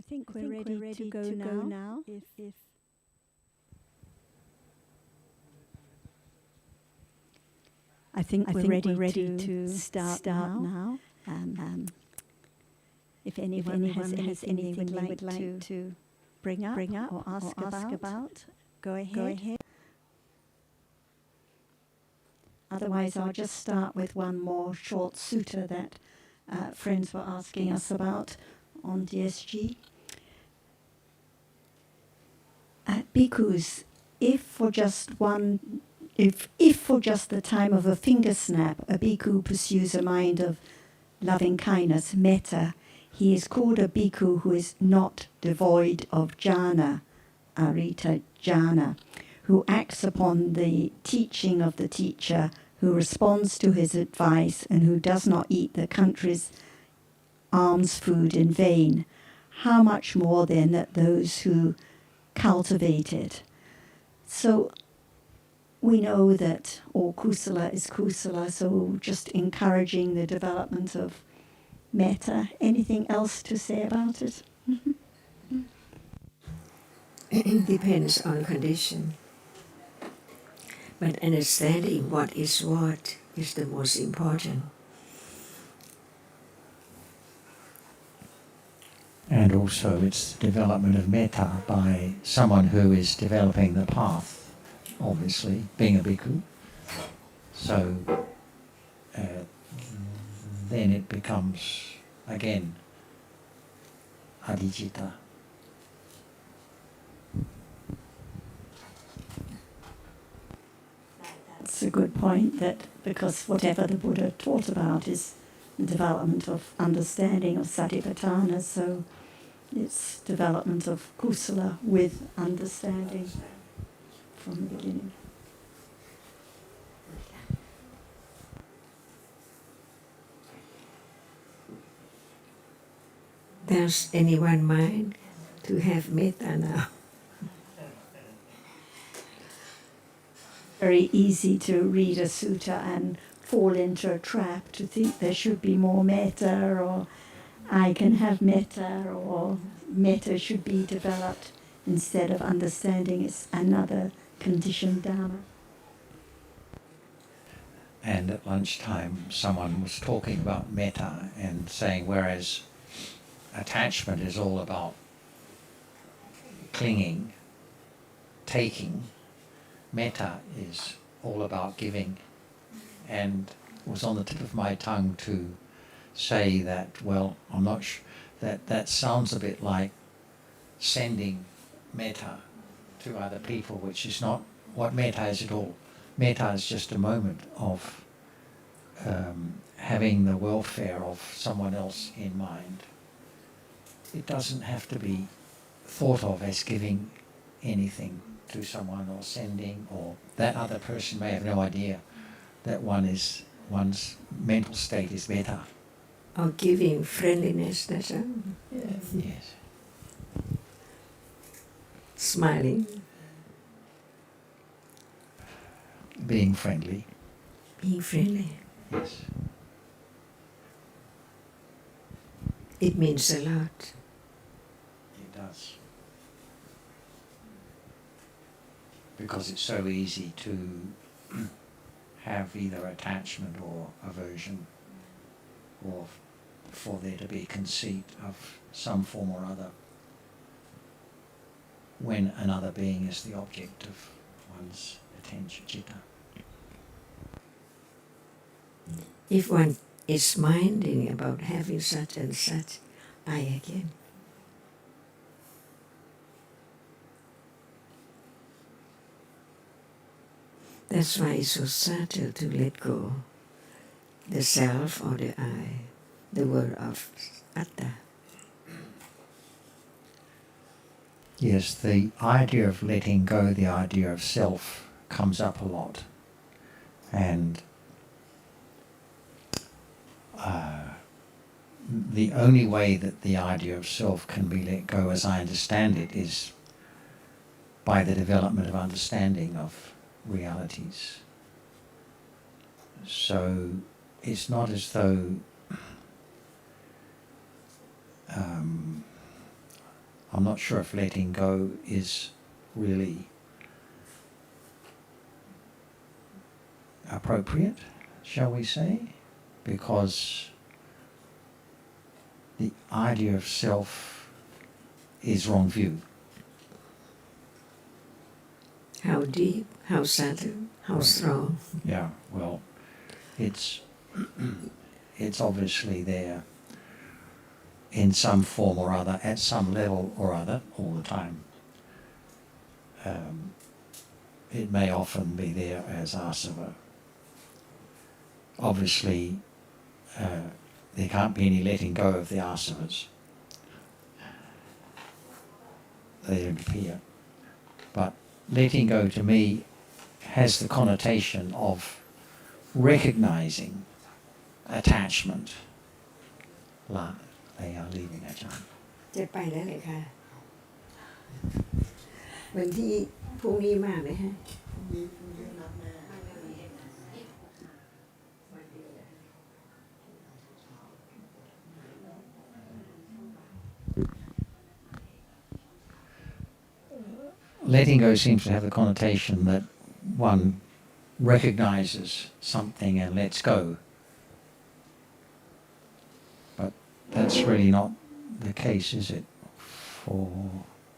think we're ready to go now. If I think we're ready to start now. If anyone has anything they would like to bring up or ask about, go ahead. Otherwise, I'll just start with one more short sutta that friends were asking us about on DSG. Bhikkhus, if for just the time of a finger snap, a bhikkhu pursues a mind of loving kindness, metta, he is called a bhikkhu who is not devoid of jhana, arita jhana, who acts upon the teaching of the teacher, who responds to his advice, and who does not eat the country's alms food in vain. How much more then that those who cultivate it? So we know that all kusala is kusala, so just encouraging the development of metta. Anything else to say about it? It depends on condition. But understanding what is the most important. And also it's the development of metta by someone who is developing the path, obviously, being a bhikkhu. So then it becomes, again, adhicitta. That's a good point, that because whatever the Buddha taught about is the development of understanding of satipatthana, so it's development of kusala with understanding from the beginning. Does anyone mind to have metta now? Very easy to read a sutta and fall into a trap to think there should be more metta, or I can have metta, or metta should be developed instead of understanding it's another conditioned dharma. And at lunchtime someone was talking about metta and saying whereas attachment is all about clinging, taking, metta is all about giving. And it was on the tip of my tongue to say that, well, I'm not sure, that sounds a bit like sending metta to other people, which is not what metta is at all. Metta is just a moment of having the welfare of someone else in mind. It doesn't have to be thought of as giving anything to someone or sending, or that other person may have no idea that one's mental state is metta. Or giving friendliness, that's all. Yes. Smiling. Being friendly. Being friendly. Yes. It means a lot. It does. Because it's so easy to have either attachment or aversion, or for there to be conceit of some form or other, when another being is the object of one's attention, citta. If one is minding about having such and such, I again. That's why it's so subtle to let go the self or the I, the word of atta. Yes, the idea of letting go, the idea of self, comes up a lot. And the only way that the idea of self can be let go, as I understand it, is by the development of understanding of realities. So it's not as though I'm not sure if letting go is really appropriate, shall we say, because the idea of self is wrong view. How deep, how subtle, how Right. strong. Yeah, well, it's obviously there in some form or other, at some level or other, all the time. It may often be there as asava. Obviously, there can't be any letting go of the asavas. They don't appear. But letting go to me has the connotation of recognizing attachment. They are leaving Ajahn. จะไปแล้วเลยค่ะ วันที่พรุ่งนี้มาไหมฮะ Letting go seems to have the connotation that one recognizes something and lets go. But that's really not the case, is it?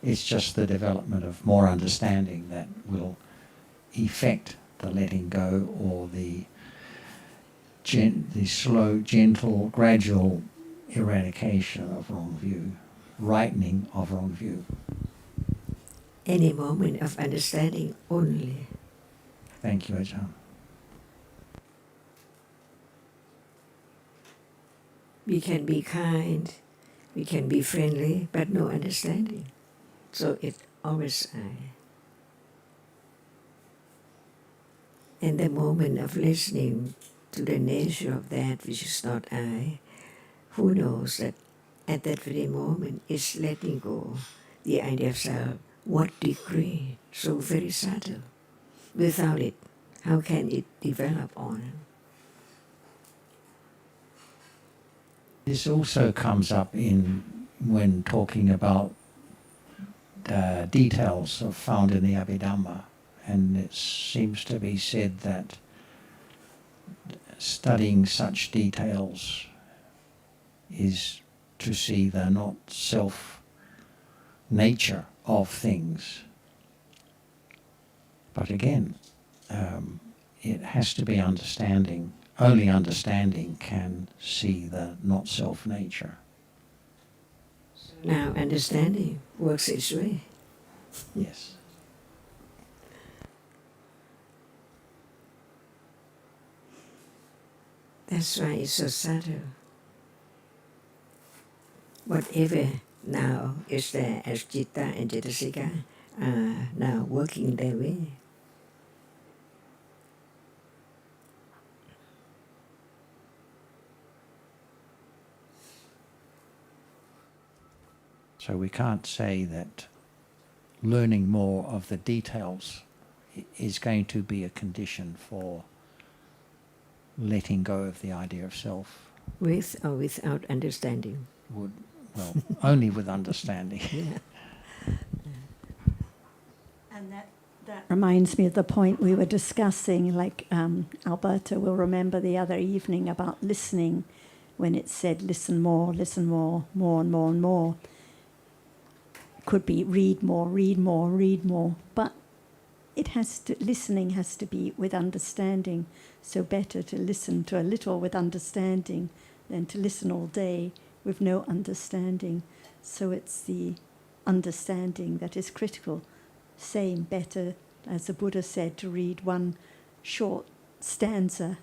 It's just the development of more understanding that will effect the letting go, or the slow, gentle, gradual eradication of wrong view, rightening of wrong view. Any moment of understanding only. Thank you, Ajahn. We can be kind, we can be friendly, but no understanding. So it's always I. And the moment of listening to the nature of that which is not I, who knows that at that very moment is letting go the idea of self. What degree? So very subtle. Without it, how can it develop on? This also comes up when talking about details found in the Abhidhamma, and it seems to be said that studying such details is to see the not self nature of things. But again, it has to be understanding. Only understanding can see the not self nature. Now understanding works its way. Yes. That's why it's so subtle. Whatever now is there as citta and cetasika are now working their way. So we can't say that learning more of the details is going to be a condition for letting go of the idea of self. With or without understanding. Only with understanding. Yeah. And that reminds me of the point we were discussing, like Alberta will remember the other evening about listening, when it said listen more, more and more and more. Could be read more, but listening has to be with understanding. So better to listen to a little with understanding than to listen all day with no understanding. So it's the understanding that is critical. Same, better, as the Buddha said, to read one short stanza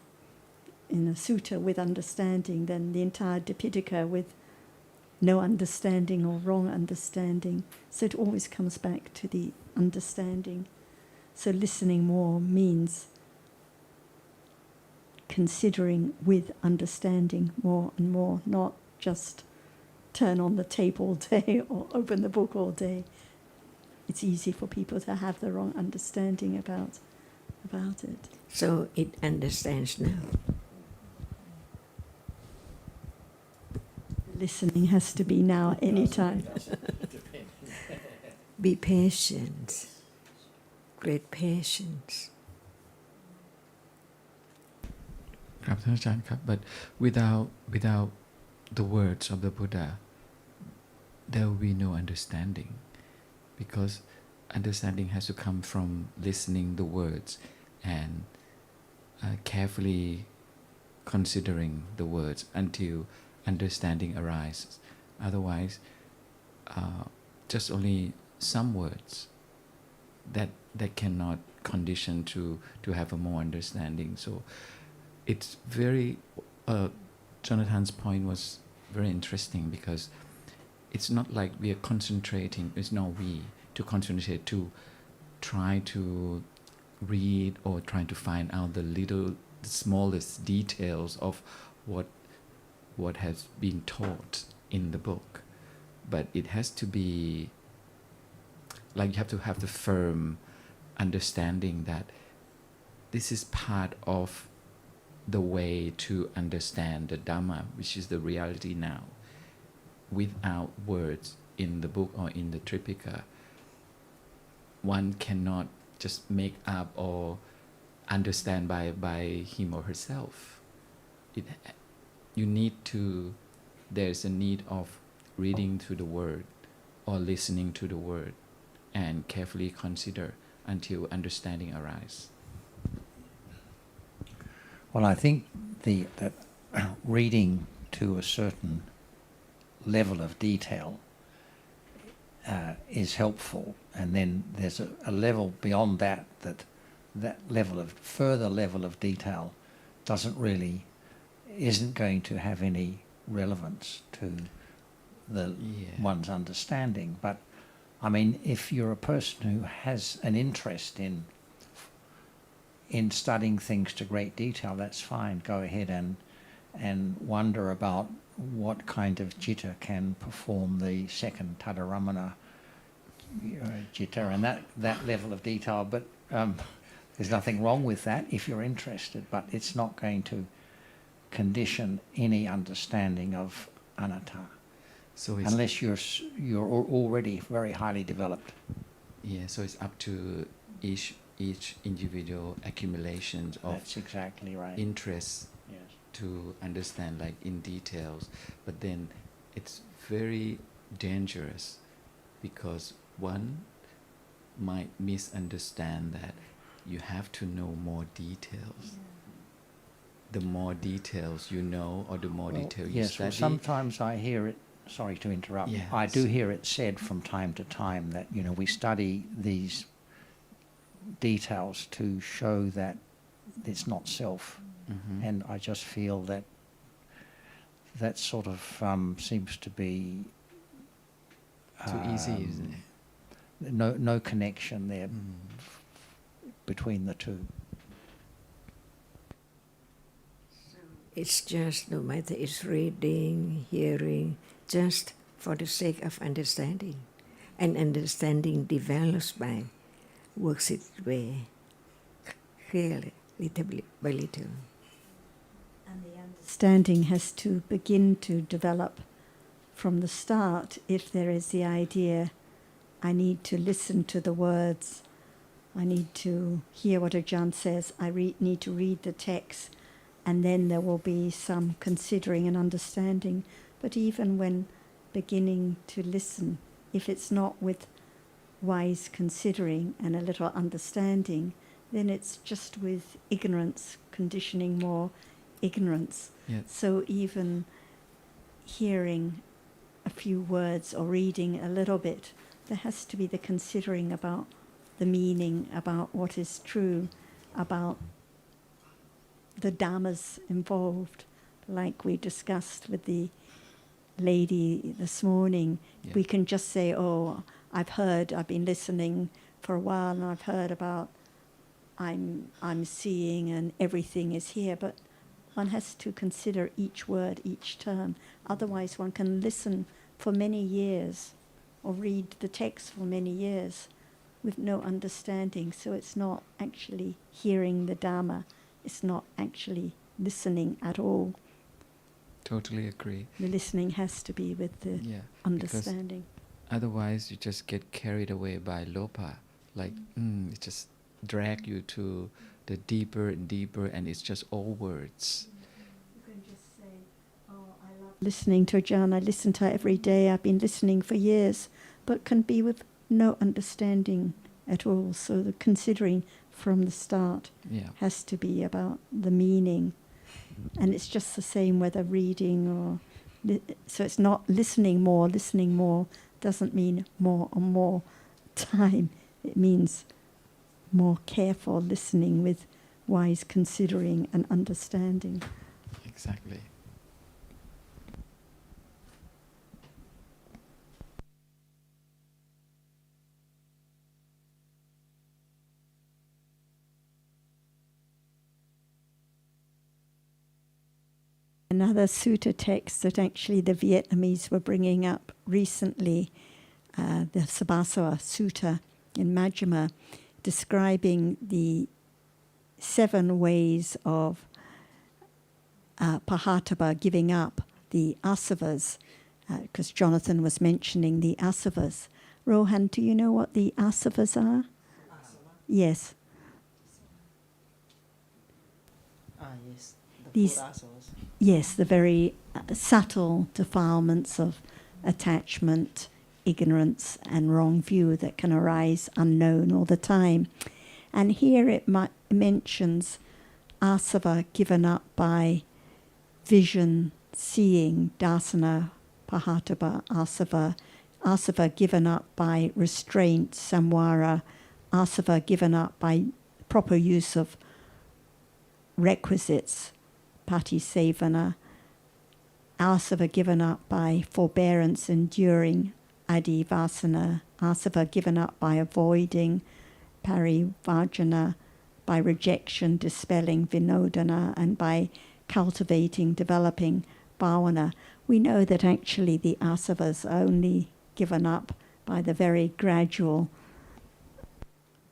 in a sutta with understanding than the entire Dipitaka with no understanding or wrong understanding. So it always comes back to the understanding. So listening more means considering with understanding more and more, not just turn on the tape all day or open the book all day. It's easy for people to have the wrong understanding about it. So it understands now. Listening has to be now, anytime. be patient, great patience. ครับท่านอาจารย์ครับ but without the words of the Buddha there will be no understanding because understanding has to come from listening the words and carefully considering the words until understanding arises. Otherwise, just only some words that cannot condition to have a more understanding. So it's very Jonathan's point was very interesting because it's not like we are concentrating. It's not we to concentrate to try to read or trying to find out the smallest details of what has been taught in the book, but it has to be like you have to have the firm understanding that this is part of the way to understand the Dhamma, which is the reality now, without words in the book or in the Tripika. One cannot just make up or understand by him or herself. You need to, there's a need of reading through the word or listening to the word and carefully consider until understanding arises. Well, I think that reading to a certain level of detail is helpful, and then there's a level beyond that further level of detail isn't going to have any relevance to one's understanding. But I mean, if you're a person who has an interest in studying things to great detail, that's fine. Go ahead and wonder about what kind of citta can perform the second Tadaramana citta and that level of detail. But there's nothing wrong with that if you're interested, but it's not going to condition any understanding of anatta. So unless you're already very highly developed. Yeah, so it's up to each individual accumulations of That's exactly right. Interest. Yes. To understand like in details, but then it's very dangerous because one might misunderstand that you have to know more details. The more details you know or the more detail you study. Well, sometimes I hear it, sorry to interrupt, I do hear it said from time to time that, we study these details to show that it's not self. Mm-hmm. And I just feel that sort of seems to be too easy, isn't it? No connection there between the two. It's just no matter it's reading, hearing, just for the sake of understanding. And understanding develops works its way clearly, little by little. And the understanding has to begin to develop from the start if there is the idea, I need to listen to the words, I need to hear what Ajahn says, I need to read the text, and then there will be some considering and understanding. But even when beginning to listen, if it's not with wise considering and a little understanding, then it's just with ignorance, conditioning more ignorance. Yes. So even hearing a few words or reading a little bit, there has to be the considering about the meaning, about what is true, about the dhammas involved, like we discussed with the lady this morning. Yeah. We can just say, I've been listening for a while and I've heard about I'm seeing and everything is here, but one has to consider each word, each term. Otherwise one can listen for many years or read the text for many years with no understanding. So it's not actually hearing the Dhamma. It's not actually listening at all. Totally agree. The listening has to be with the understanding. Otherwise, you just get carried away by lopa. Like, it just drag you to the deeper and deeper, and it's just all words. You can just say, oh, I love listening to Ajahn. I listen to her every day. I've been listening for years, but can be with no understanding at all. So the considering from the start has to be about the meaning. And it's just the same whether reading or... So it's not listening more doesn't mean more and more time. It means more careful listening with wise considering and understanding. Exactly. Another sutta text that actually the Vietnamese were bringing up recently, the Sabasava Sutta in Majjhima, describing the 7 ways of pahataba, giving up the asavas, because Jonathan was mentioning the asavas. Rohan, do you know what the asavas are? Yes. Yes. These- 4 asavas. Yes, the very subtle defilements of attachment, ignorance, and wrong view that can arise unknown all the time. And here it mentions asava given up by vision, seeing, dasana, pahataba, asava given up by restraint, samvara, asava given up by proper use of requisites, patisavana, asava given up by forbearance, enduring, adivasana, asava given up by avoiding, parivajana, by rejection, dispelling, vinodana, and by cultivating, developing, bhavana. We know that actually the asavas are only given up by the very gradual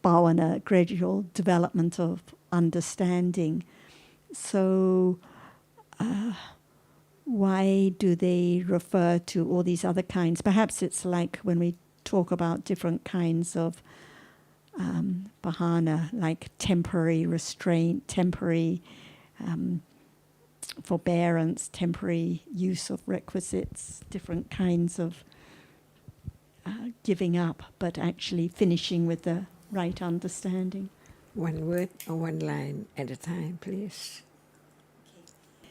bhavana, gradual development of understanding. So why do they refer to all these other kinds? Perhaps it's like when we talk about different kinds of bahana, like temporary restraint, temporary forbearance, temporary use of requisites, different kinds of giving up, but actually finishing with the right understanding. One word or one line at a time, please.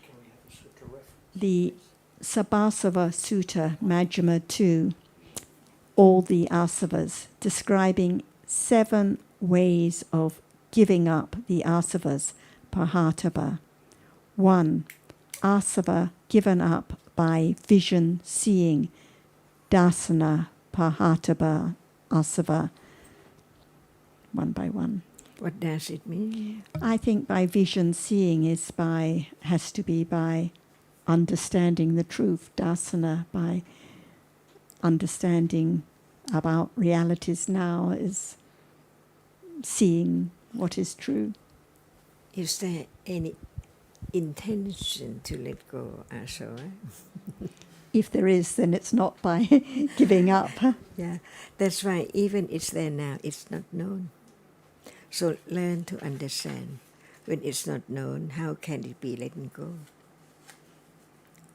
Can we have a sutta reference? The Sabasava Sutta, Majjhima 2, all the asavas, describing 7 ways of giving up the asavas, pahataba. 1. Asava given up by vision, seeing, dasana, pahataba, asava. One by one. What does it mean? I think by vision, seeing has to be by understanding the truth, dasana, by understanding about realities now, is seeing what is true. Is there any intention to let go asava? If there is, then it's not by giving up. Yeah, that's why even it's there now, it's not known. So learn to understand. When it's not known, how can it be letting go?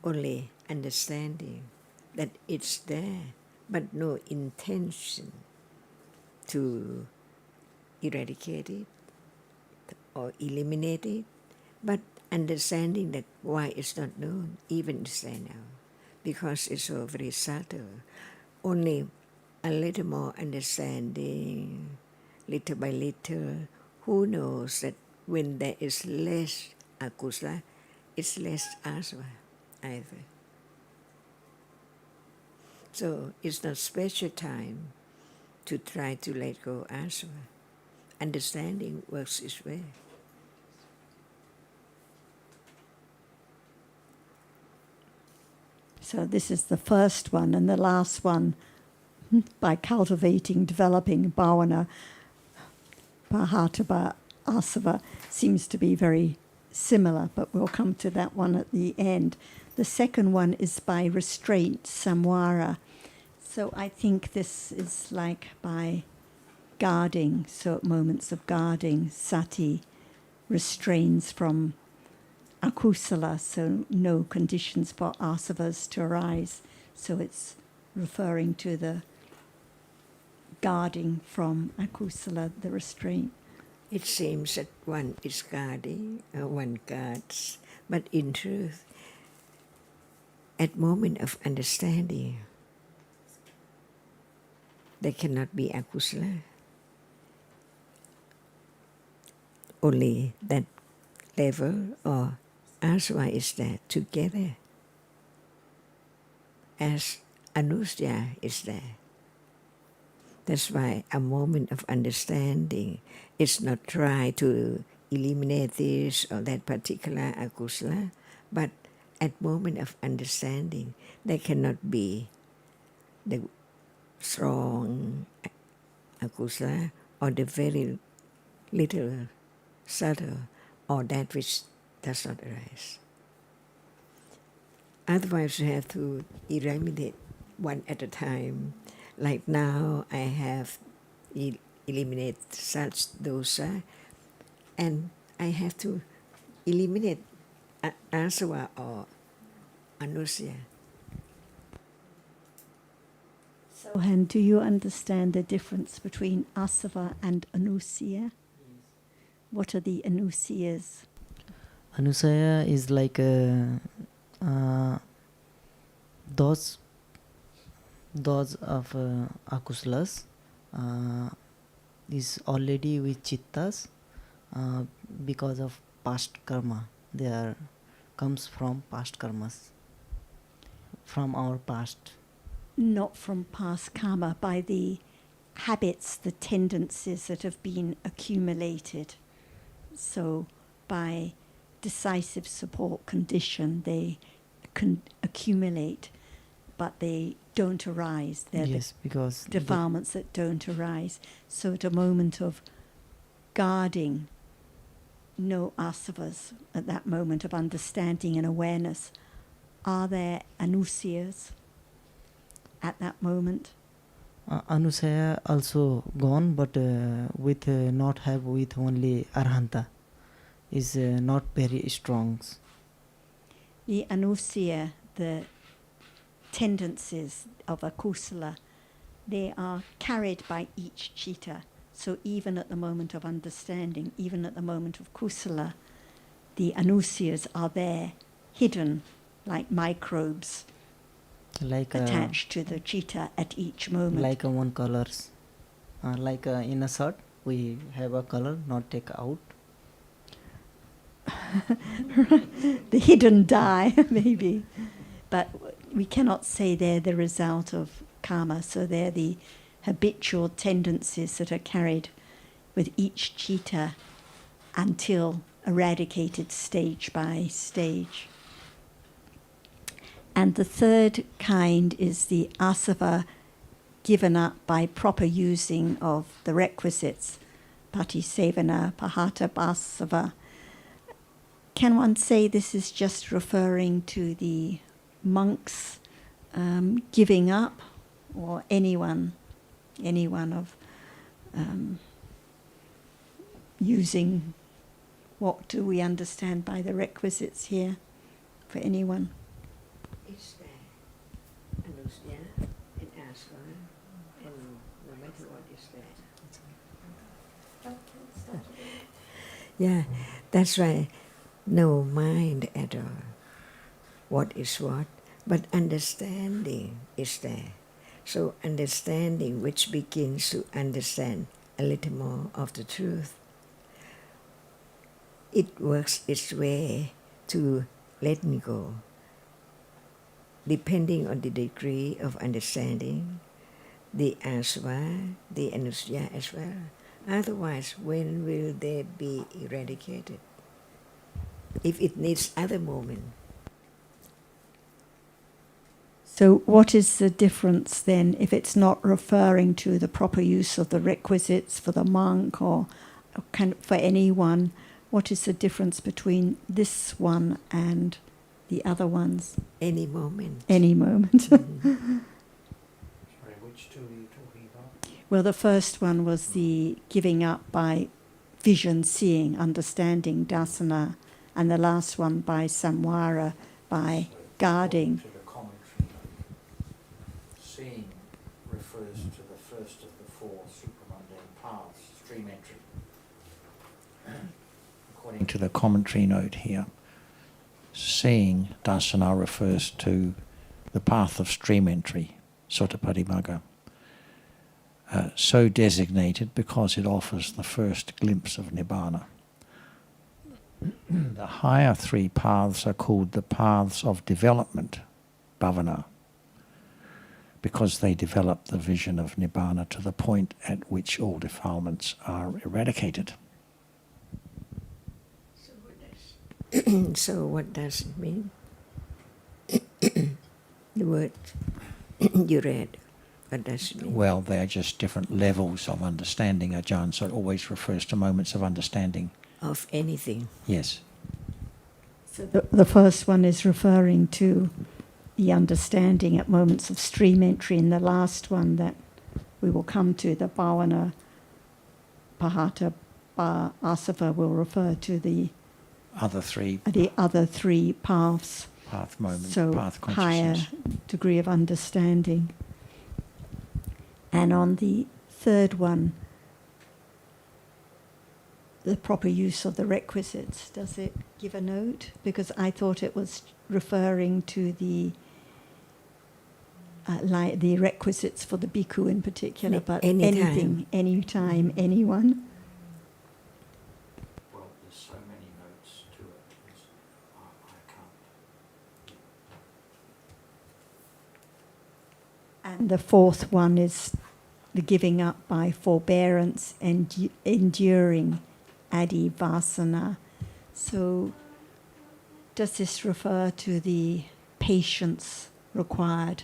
Only understanding that it's there, but no intention to eradicate it or eliminate it, but understanding that why it's not known, even it's there now, because it's so very subtle. Only a little more understanding, little by little. Who knows that when there is less akusala, it's less asava either. So it's not special time to try to let go asava. Understanding works its way. So this is the first one, and the last one, by cultivating, developing bhavana, pahataba, asava, seems to be very similar, but we'll come to that one at the end. The second one is by restraint, samvara. So I think this is like by guarding, so at moments of guarding, sati restrains from akusala, so no conditions for asavas to arise. So it's referring to the guarding from akusala, the restraint. It seems that one is guarding, one guards, but in truth, at moment of understanding, there cannot be akusala. Only that level or asava is there together, as anusya is there. That's why a moment of understanding is not try to eliminate this or that particular akusala, but at moment of understanding, there cannot be the strong akusala or the very little subtle or that which does not arise. Otherwise, you have to eliminate one at a time. Like now, I have eliminate such dosa, and I have to eliminate asava or anusya. So, Han, do you understand the difference between asava and anusya? What are the anusyas? Anusaya is like those of akusalas is already with chittas because of past karma. They are comes from past karmas, from our past. Not from past karma, by the habits, the tendencies that have been accumulated. So by decisive support condition, they can accumulate, but they don't arise. They're Yes, because the defilements that don't arise. So at a moment of guarding, no asavas, at that moment of understanding and awareness, are there anusyas at that moment? Anusaya also gone, but with not have with only arhanta is not very strong. The anusya, the tendencies of akusala, they are carried by each chitta. So even at the moment of understanding, even at the moment of kusala, the anusyas are there, hidden like microbes, Like attached to the chitta at each moment. like one colors, like in a shirt we have a color not take out. The hidden dye, maybe. But we cannot say they're the result of karma, so they're the habitual tendencies that are carried with each chitta until eradicated stage by stage. And the third kind is the asava given up by proper using of the requisites, patisevana, pahata basava. Can one say this is just referring to the monks giving up, or anyone of using? What do we understand by the requisites here for anyone? It's there, anusya and asava, and no matter what is there. Yeah, that's right. No mind at all. What is what? But understanding is there. So understanding, which begins to understand a little more of the truth, it works its way to letting go, depending on the degree of understanding, the asava, the anusya as well. Otherwise, when will they be eradicated? If it needs other moment. So what is the difference then if it's not referring to the proper use of the requisites for the monk or for anyone? What is the difference between this one and the other ones? Any moment. Any moment. Mm-hmm. Which two are you talking about? Well, the first one was the giving up by vision, seeing, understanding, dasana, and the last one by samvara, by guarding. To the commentary, seeing refers to the first of the four supramundane paths, stream entry. According to the commentary note here, seeing dasana refers to the path of stream entry, Sotapadimagga, so designated because it offers the first glimpse of Nibbana. The higher three paths are called the paths of development, bhavana, because they develop the vision of Nibbana to the point at which all defilements are eradicated. So what does it mean? The word you read, what does it mean? Well, they are just different levels of understanding, Ajahn, so it always refers to moments of understanding. Of anything. Yes. So the first one is referring to the understanding at moments of stream entry, and the last one that we will come to, the bhavana, pahata, asava, will refer to the other three paths. Path moments, so path higher consciousness. degree of understanding. And on the third one, the proper use of the requisites, does it give a note? Because I thought it was referring to the like the requisites for the bhikkhu in particular, but anything, anytime, anyone. Well, there's so many notes to it, I can't. And the fourth one is the giving up by forbearance and enduring, adi vasana. So does this refer to the patience required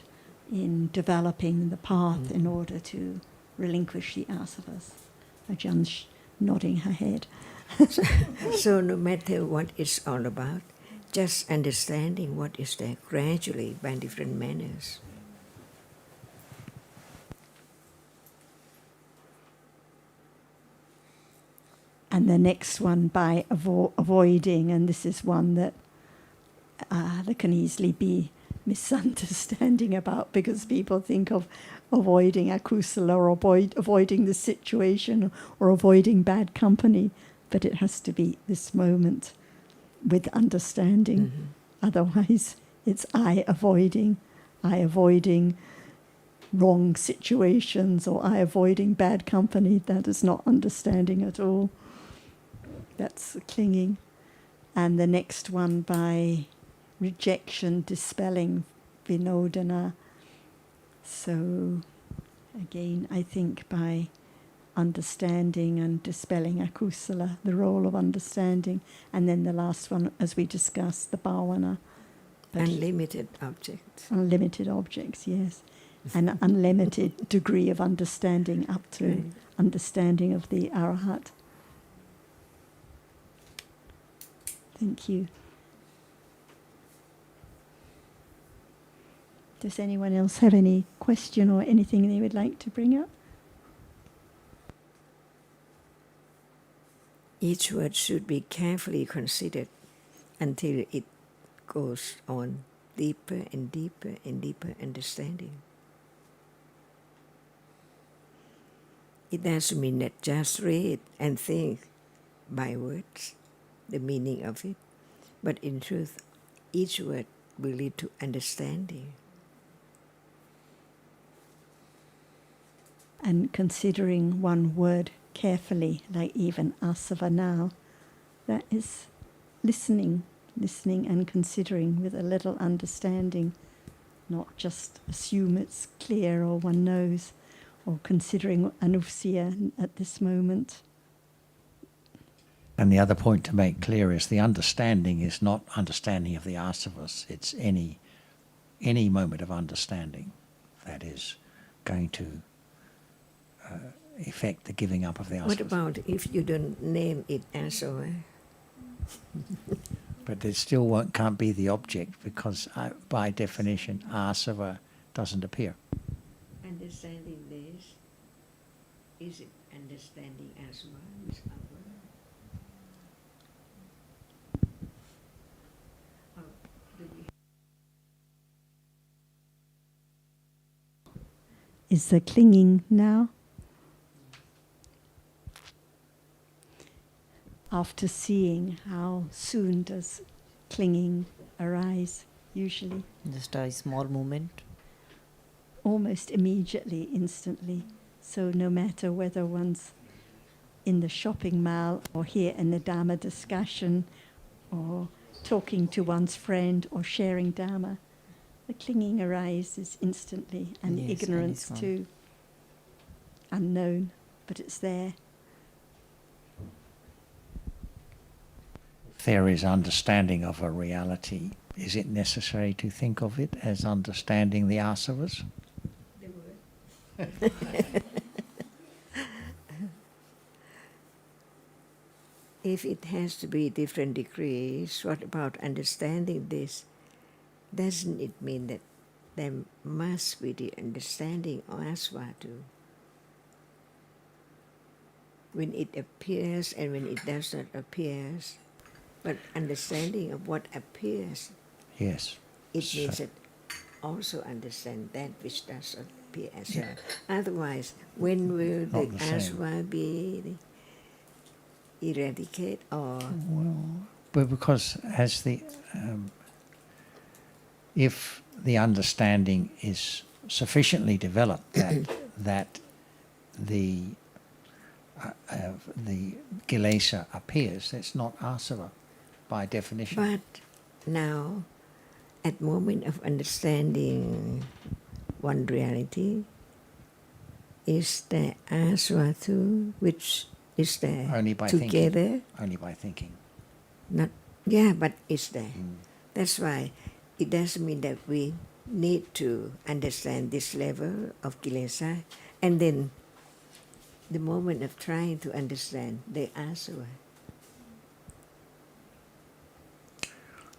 in developing the path in order to relinquish the asavas? Ajahn nodding her head. So no matter what it's all about, just understanding what is there gradually by different manners. And the next one by avoiding, and this is one that there can easily be misunderstanding about, because people think of avoiding akusala or avoiding the situation or avoiding bad company, but it has to be this moment with understanding. Mm-hmm. Otherwise it's I avoiding wrong situations, or I avoiding bad company. That is not understanding at all. That's clinging. And the next one by rejection, dispelling, vinodana. So again, I think by understanding and dispelling akusala, the role of understanding. And then the last one, as we discussed, the bhavana. Unlimited objects. Unlimited objects, yes. An unlimited degree of understanding up to Right. understanding of the arahat. Thank you. Does anyone else have any question or anything they would like to bring up? Each word should be carefully considered until it goes on deeper and deeper and deeper understanding. It doesn't mean that just read and think by words the meaning of it, but in truth, each word will lead to understanding. And considering one word carefully, like even asava now, that is listening and considering with a little understanding, not just assume it's clear or one knows, or considering anusya at this moment. And the other point to make clear is the understanding is not understanding of the asavas. It's any moment of understanding that is going to effect the giving up of the asavas. What about if you don't name it asava? But it still can't be the object, because by definition asava doesn't appear. Understanding is it understanding as one with our? Or do we Is the clinging now? After seeing, how soon does clinging arise, usually? Just a small moment. Almost immediately, instantly. So no matter whether one's in the shopping mall or here in the Dhamma discussion or talking to one's friend or sharing Dhamma, the clinging arises instantly, and Yes, ignorance and it's too. Unknown, but it's there. If there is understanding of a reality, is it necessary to think of it as understanding the asavas? the word? If it has to be different degrees, what about understanding this? Doesn't it mean that there must be the understanding of asva too? When it appears and when it does not appear, but understanding of what appears, Yes. it So- means that also understand that which does not appear as well. Otherwise, when will the Not the same. asva be eradicated or But because as if the understanding is sufficiently developed that the kilesa appears, that's not asava by definition. but now at moment of understanding one reality is the asva too, which is there Only by together. thinking. Only by thinking. Not but it's there. Mm. That's why it doesn't mean that we need to understand this level of kilesa, and then the moment of trying to understand the asava,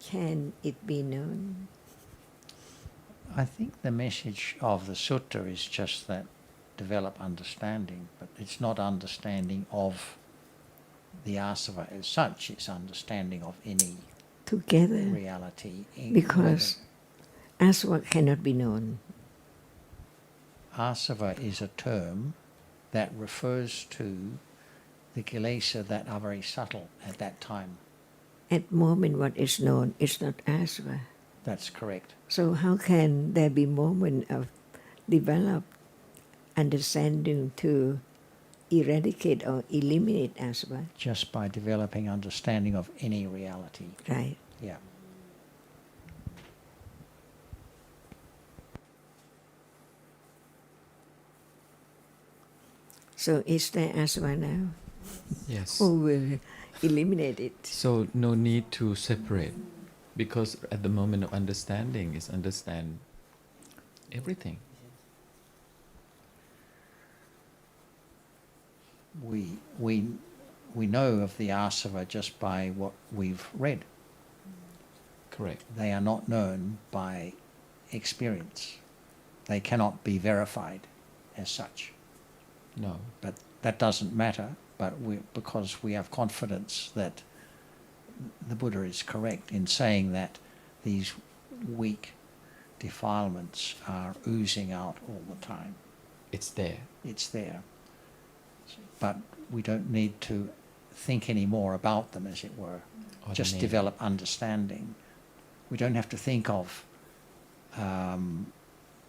can it be known? I think the message of the sutta is just that develop understanding, but it's not understanding of the asava as such, it's understanding of any Together, reality. because asava cannot be known. Asava is a term that refers to the kilesa that are very subtle at that time. At moment what is known is not asava. That's correct. So how can there be moment of develop understanding to eradicate or eliminate asava? Just by developing understanding of any reality. Right. Yeah. So is there asava now? Yes. Who will eliminate it? So no need to separate, because at the moment of understanding is understand everything. We know of the asava just by what we've read. Correct. They are not known by experience. They cannot be verified as such. No. But that doesn't matter, but because we have confidence that the Buddha is correct in saying that these weak defilements are oozing out all the time. It's there. It's there. But we don't need to think any more about them, as it were. Or Just the name. develop understanding. We don't have to think of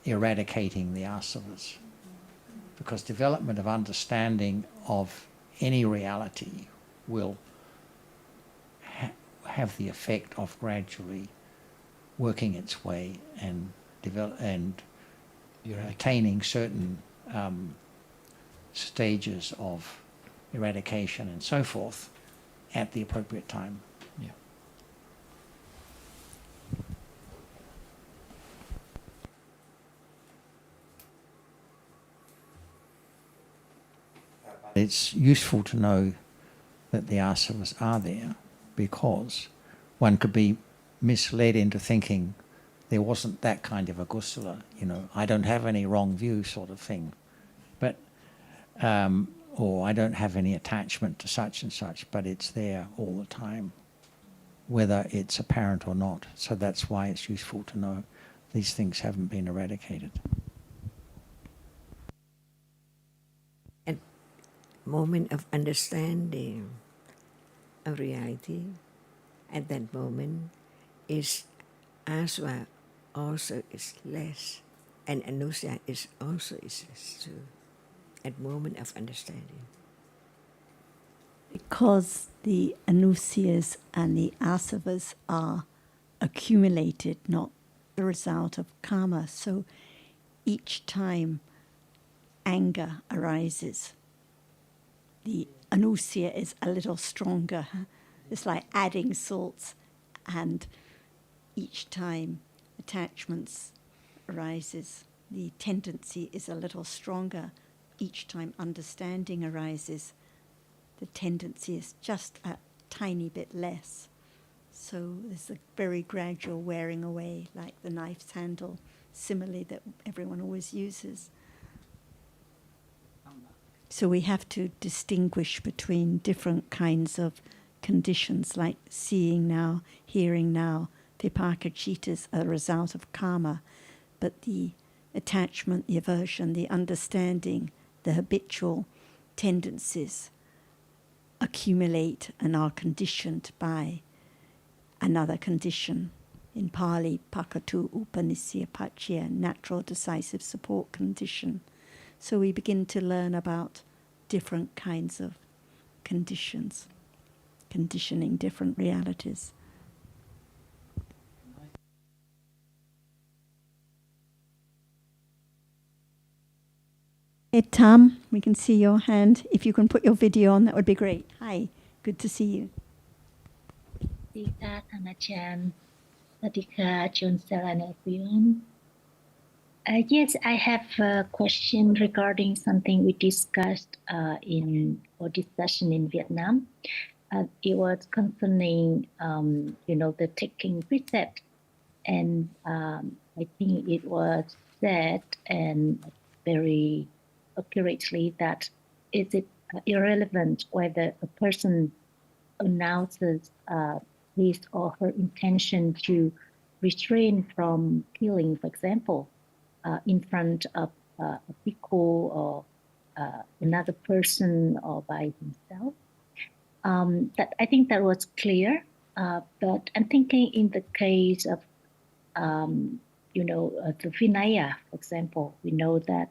eradicating the asavas, because development of understanding of any reality will have the effect of gradually working its way and attaining certain stages of eradication and so forth at the appropriate time. Yeah. It's useful to know that the asavas are there, because one could be misled into thinking there wasn't that kind of a kusala, I don't have any wrong view sort of thing. But or I don't have any attachment to such and such, but it's there all the time, whether it's apparent or not. So that's why it's useful to know these things haven't been eradicated. And moment of understanding of reality at that moment is aswa also is less, and anusya is also is less too. At moment of understanding. Because the anusyas and the asavas are accumulated, not the result of karma. So each time anger arises, the anusya is a little stronger. It's like adding salts, and each time attachments arises, the tendency is a little stronger. Each time understanding arises, the tendency is just a tiny bit less. So there's a very gradual wearing away, like the knife's handle simile that everyone always uses. So we have to distinguish between different kinds of conditions, like seeing now, hearing now. Vipaka citas are a result of karma, but the attachment, the aversion, the understanding, the habitual tendencies accumulate and are conditioned by another condition. In Pali, pakatu upanisya pachya, natural decisive support condition. So we begin to learn about different kinds of conditions, conditioning different realities. Hey, Tam, we can see your hand. If you can put your video on, that would be great. Hi, good to see you. Sita Thanachan, Satika Chonsalan, everyone. Yes, I have a question regarding something we discussed in our discussion in Vietnam. It was concerning, the taking precept, and I think it was said and very accurately that is it irrelevant whether a person announces his or her intention to refrain from killing, for example, in front of a bhikkhu or another person or by himself. That I think that was clear, but I'm thinking in the case of, the Vinaya, for example, we know that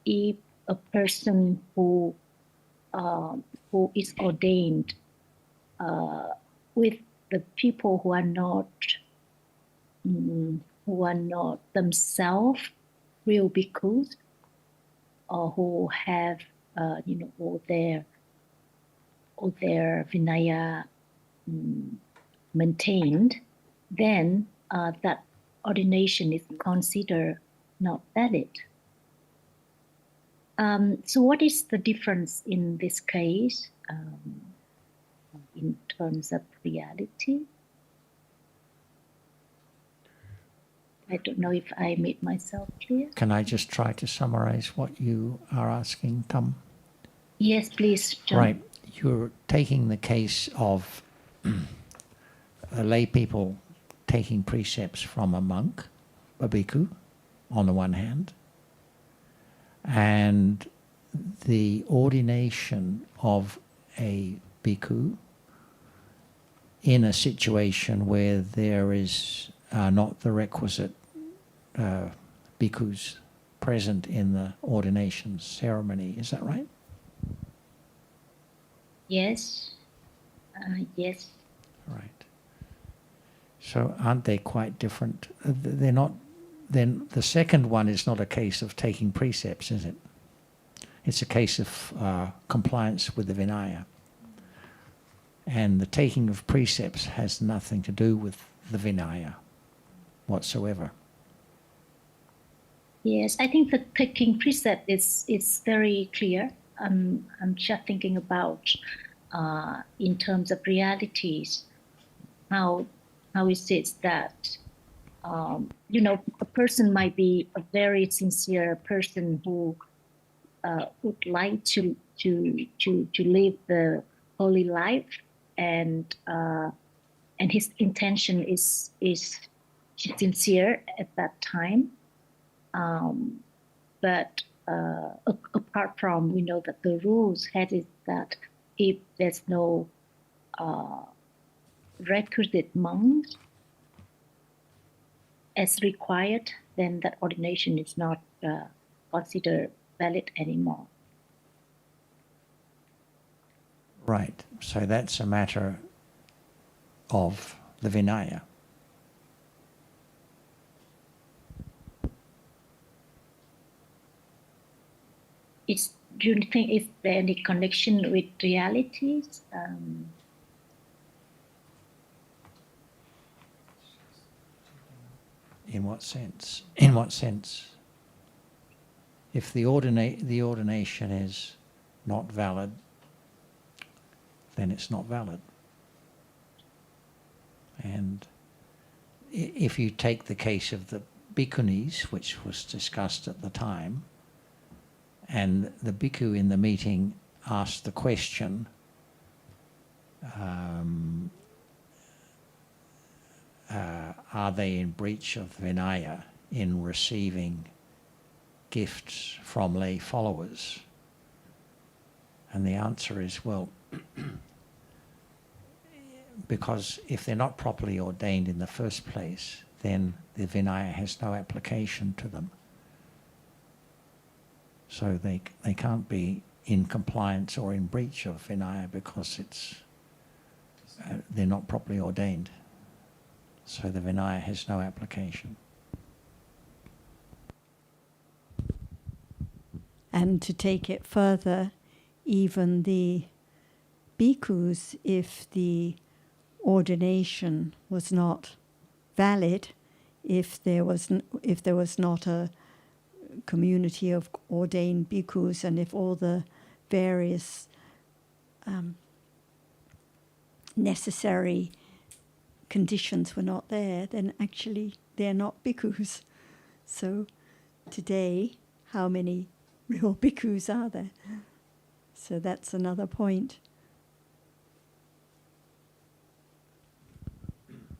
if a person who is ordained with the people who are not themselves real bhikkhus, or who have all their Vinaya maintained, then that ordination is considered not valid. So what is the difference in this case in terms of reality? I don't know if I made myself clear. Can I just try to summarize what you are asking, Thumb? Yes, please, John. Right. You're taking the case of lay people taking precepts from a monk, a bhikkhu, on the one hand, and the ordination of a bhikkhu in a situation where there is not the requisite bhikkhus present in the ordination ceremony. Is that right? Yes. Yes. Right. So aren't they quite different? They're not. Then the second one is not a case of taking precepts, is it? It's a case of compliance with the Vinaya. And the taking of precepts has nothing to do with the Vinaya whatsoever. Yes, I think the taking precept is very clear. I'm just thinking about in terms of realities, how is it that a person might be a very sincere person who would like to live the holy life, and his intention is sincere at that time. But apart from, we know that the rules had it that if there's no requisite monks as required, then that ordination is not considered valid anymore. Right. So that's a matter of the Vinaya. Do you think is there any connection with realities? In what sense? In what sense? If the ordination is not valid, then it's not valid. And if you take the case of the bhikkhunis, which was discussed at the time, and the bhikkhu in the meeting asked the question, are they in breach of Vinaya in receiving gifts from lay followers? And the answer is, well, because if they're not properly ordained in the first place, then the Vinaya has no application to them. So they can't be in compliance or in breach of Vinaya because they're not properly ordained. So the Vinaya has no application. And to take it further, even the bhikkhus, if the ordination was not valid, if there was not a community of ordained bhikkhus, and if all the various necessary conditions were not there, then actually they're not bhikkhus. So today, how many real bhikkhus are there? So that's another point.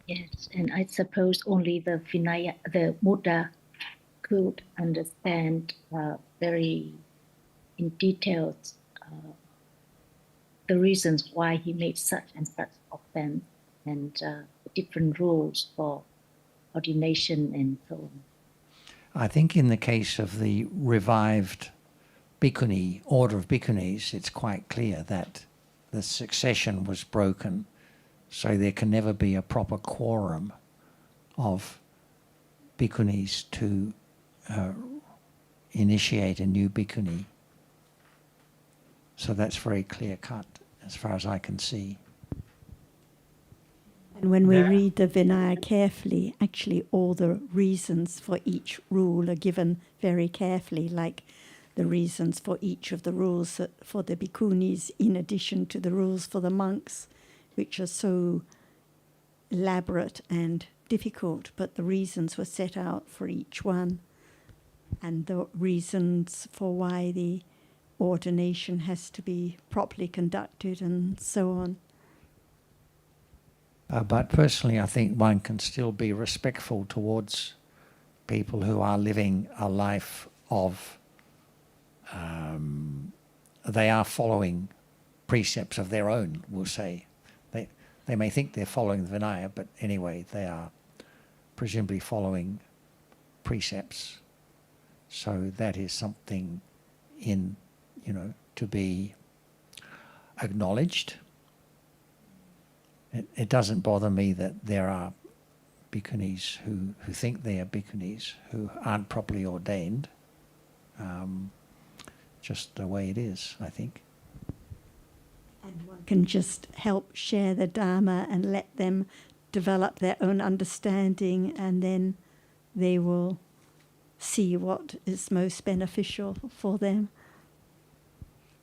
Yes, and I suppose only the Vinaya, the Buddha, could understand very in details the reasons why he made such and such offense, and different rules for ordination and so on. I think in the case of the revived bhikkhuni, order of bhikkhunis, it's quite clear that the succession was broken, so there can never be a proper quorum of bhikkhunis to initiate a new bhikkhuni. So that's very clear cut as far as I can see. And when we read the Vinaya carefully, actually all the reasons for each rule are given very carefully, like the reasons for each of the rules for the bhikkhunis in addition to the rules for the monks, which are so elaborate and difficult, but the reasons were set out for each one, and the reasons for why the ordination has to be properly conducted and so on. But personally, I think one can still be respectful towards people who are living a life of, they are following precepts of their own, we'll say. They may think they're following the Vinaya, but anyway, they are presumably following precepts. So that is something to be acknowledged. It doesn't bother me that there are bhikkhunis who think they are bhikkhunis who aren't properly ordained. Just the way it is, I think. And one can just help share the Dhamma and let them develop their own understanding, and then they will see what is most beneficial for them.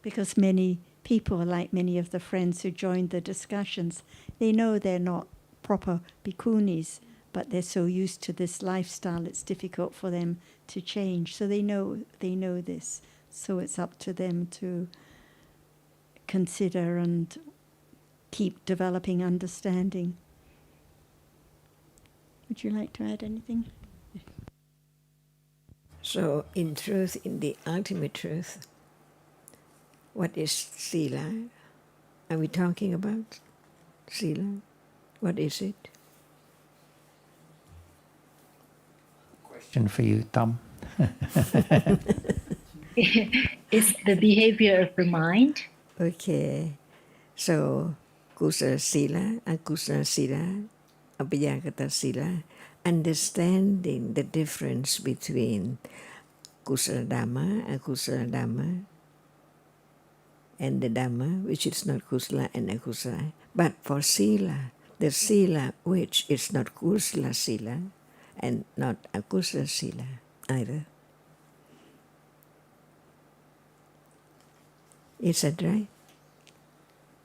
Because many people, like many of the friends who joined the discussions, they know they're not proper bhikkhunis, but they're so used to this lifestyle it's difficult for them to change. So they know this, So it's up to them to consider and keep developing understanding. Would you like to add anything? So in truth, in the ultimate truth, what is sila? Are we talking about sila? What is it? Question for you, Tham. It's the behavior of the mind. Okay. So kusala sila, akusala sila, abhayagata sila, understanding the difference between kusala dhamma, akusala dhamma, and the dhamma which is not kusala and akusala. But for sila, the sila which is not kusala sila and not akusala sila either. Is that right?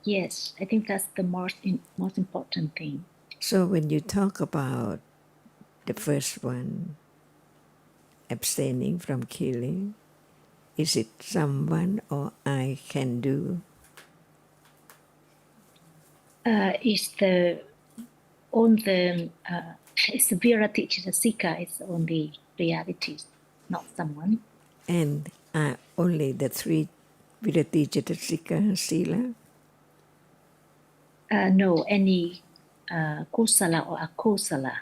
Yes, I think that's the most important thing. So when you talk about the first one, abstaining from killing, is it someone or I can do? It's the it's the virati chitasika. It's only realities, not someone. And only the three virati cetasika sila? No, any kusala or akusala.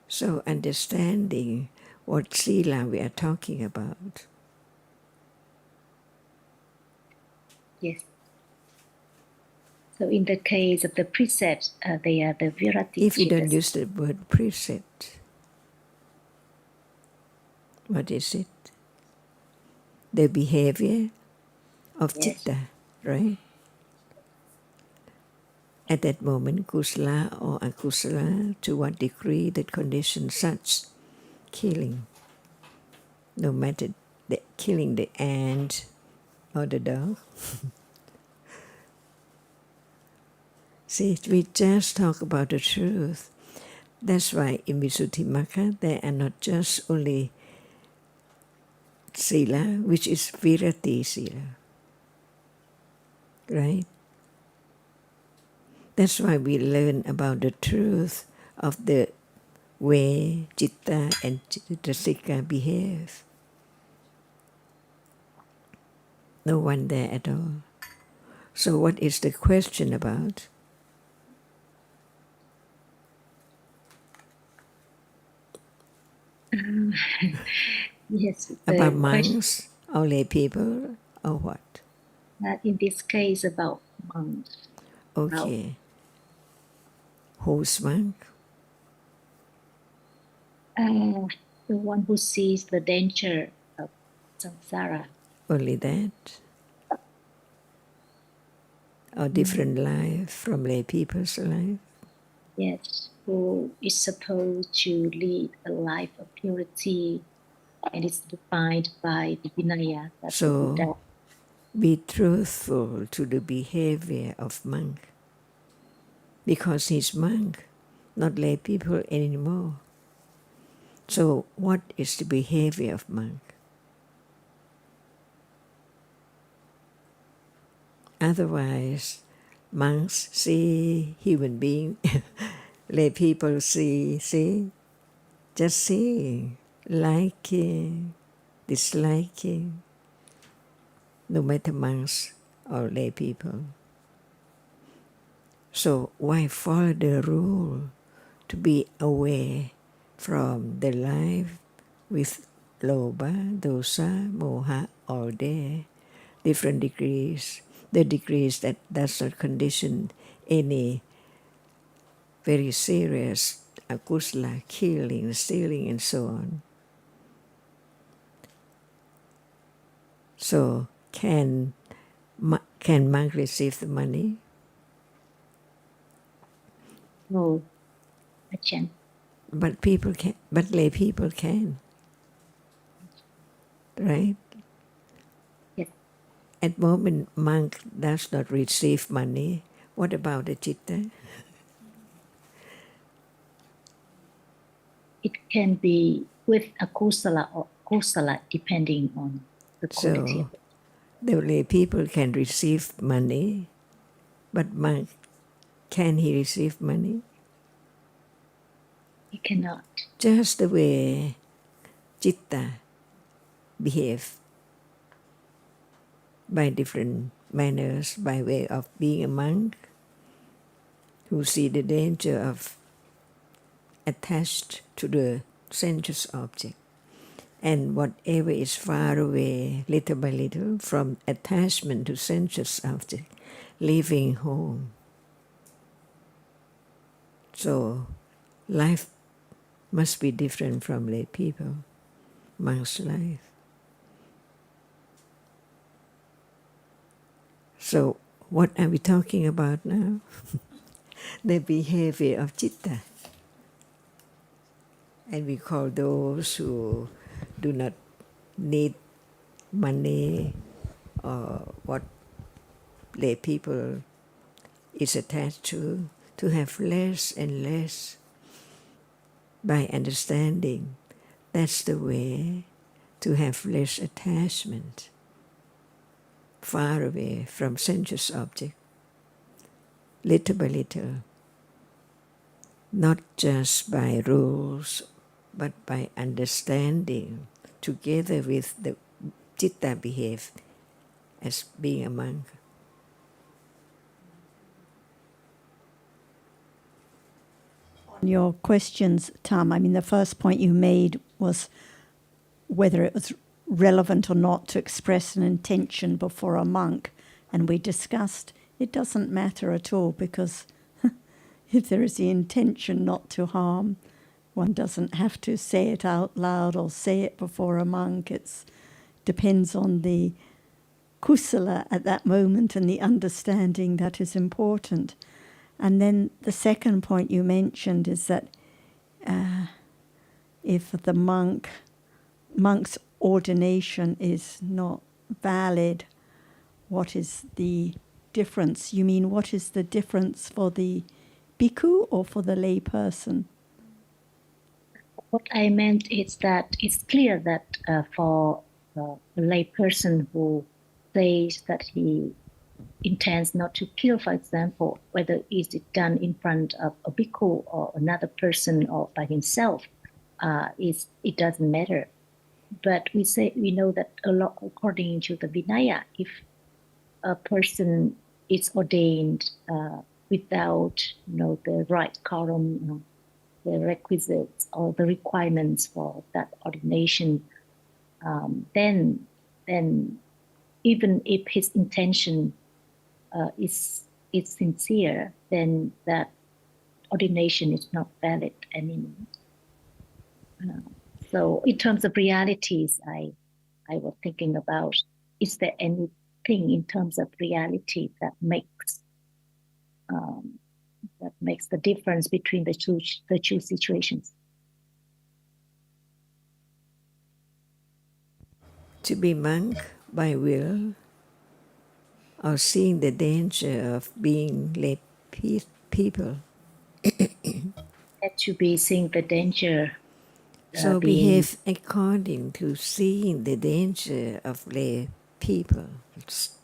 So understanding what sila we are talking about. Yes. So in the case of the precepts, they are the virati. If you don't use the word precept, what is it? The behavior of Yes. citta, right? At that moment, kusala or akusala, to what degree that conditions such killing, no matter killing the ant or the dog. See, we just talk about the truth. That's why in Visuddhimagga there are not just only sila, which is virati sila, right? That's why we learn about the truth of the way citta and cetasika behave. No one there at all. So what is the question about? Yes. About monks or lay people or what? In this case, about monks. Okay. Who's monk? The one who sees the danger of samsara. Only that? Or different life from lay people's life? Yes, who is supposed to lead a life of purity and is defined by the Vinaya. That's the Buddha. So be truthful to the behavior of monk, because he's monk, not lay people anymore. So what is the behavior of monk? Otherwise, monks see human being, lay people see, just see, liking, disliking, no matter monks or lay people. So why follow the rule to be away from the life with lobha, dosa, moha all day, different degrees, the degrees that does not condition any very serious akusala, killing, stealing, and so on. So can monk receive the money? No, Ajahn. But people can. But lay people can, right? Yes. At moment, monk does not receive money. What about the citta? It can be with akusala or kusala depending on the quality So of it. the lay people can receive money, but monk, can he receive money? He cannot. Just the way Chitta behave by different manners, by way of being a monk, who see the danger of attached to the sensuous object. And whatever is far away, little by little, from attachment to sensuous object, leaving home. So life must be different from lay people, monk's life. So what are we talking about now? The behavior of Chitta. And we call those who do not need money or what lay people is attached to have less and less by understanding. That's the way to have less attachment, far away from sensuous object, little by little, not just by rules, but by understanding, together with the Chitta behave as being a monk. On your questions, Tam, I mean, the first point you made was whether it was relevant or not to express an intention before a monk. And we discussed it doesn't matter at all, because if there is the intention not to harm, one doesn't have to say it out loud or say it before a monk. It depends on the kusala at that moment and the understanding that is important. And then the second point you mentioned is that if the monk's ordination is not valid, what is the difference? You mean what is the difference for the bhikkhu or for the lay person? What I meant is that it's clear that for a lay person who says that he intends not to kill, for example, whether is it done in front of a bhikkhu or another person or by himself, it doesn't matter. But we know that a lot, according to the Vinaya, if a person is ordained without the right quorum, the requisites or the requirements for that ordination, then even if his intention is sincere, then that ordination is not valid anymore. So in terms of realities, I was thinking about, is there anything in terms of reality that makes the difference between the two situations? To be monk by will, or seeing the danger of being lay people. That to be seeing the danger. So behave according to seeing the danger of lay people's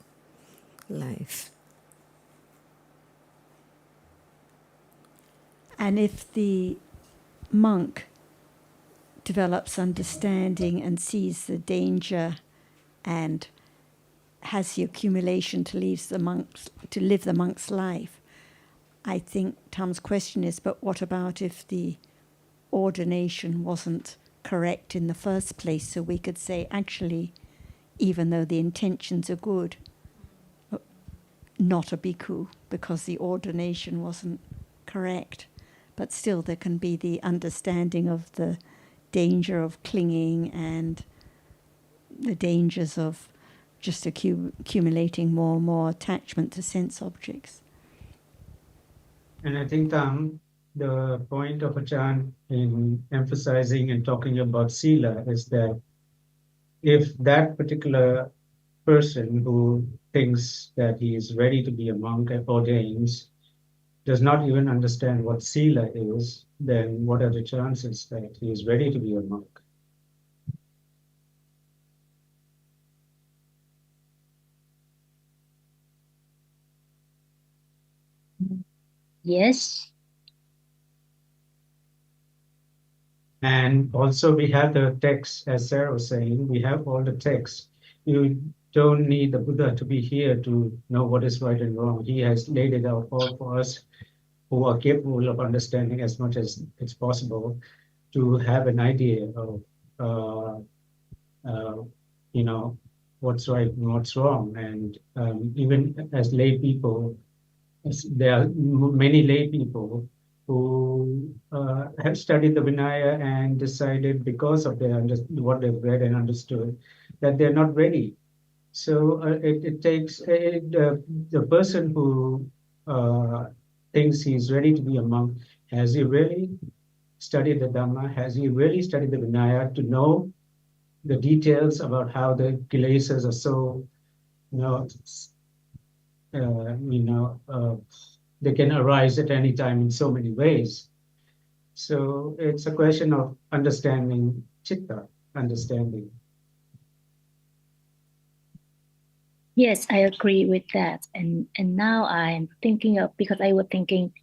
life. And if the monk develops understanding and sees the danger and has the accumulation to live the monk's life, I think Tam's question is, but what about if the ordination wasn't correct in the first place? So we could say, actually, even though the intentions are good, not a bhikkhu, because the ordination wasn't correct. But still there can be the understanding of the danger of clinging and the dangers of just accumulating more and more attachment to sense objects. And I think the point of Achan in emphasizing and talking about sila is that if that particular person who thinks that he is ready to be a monk and ordains does not even understand what sila is, then what are the chances that he is ready to be a monk? Yes. And also we have the text, as Sarah was saying, we have all the texts. You don't need the Buddha to be here to know what is right and wrong. He has laid it out all for us who are capable of understanding as much as it's possible to have an idea of, uh, uh, you know, what's right and what's wrong. And even as lay people, there are many lay people who have studied the Vinaya and decided because of what they've read and understood that they're not ready. So it takes the person who thinks he's ready to be a monk. Has he really studied the Dhamma? Has he really studied the Vinaya to know the details about how the kilesas are so, you know, they can arise at any time in so many ways. So it's a question of understanding chitta, understanding. Yes, I agree with that. And now I'm thinking of, because I was thinking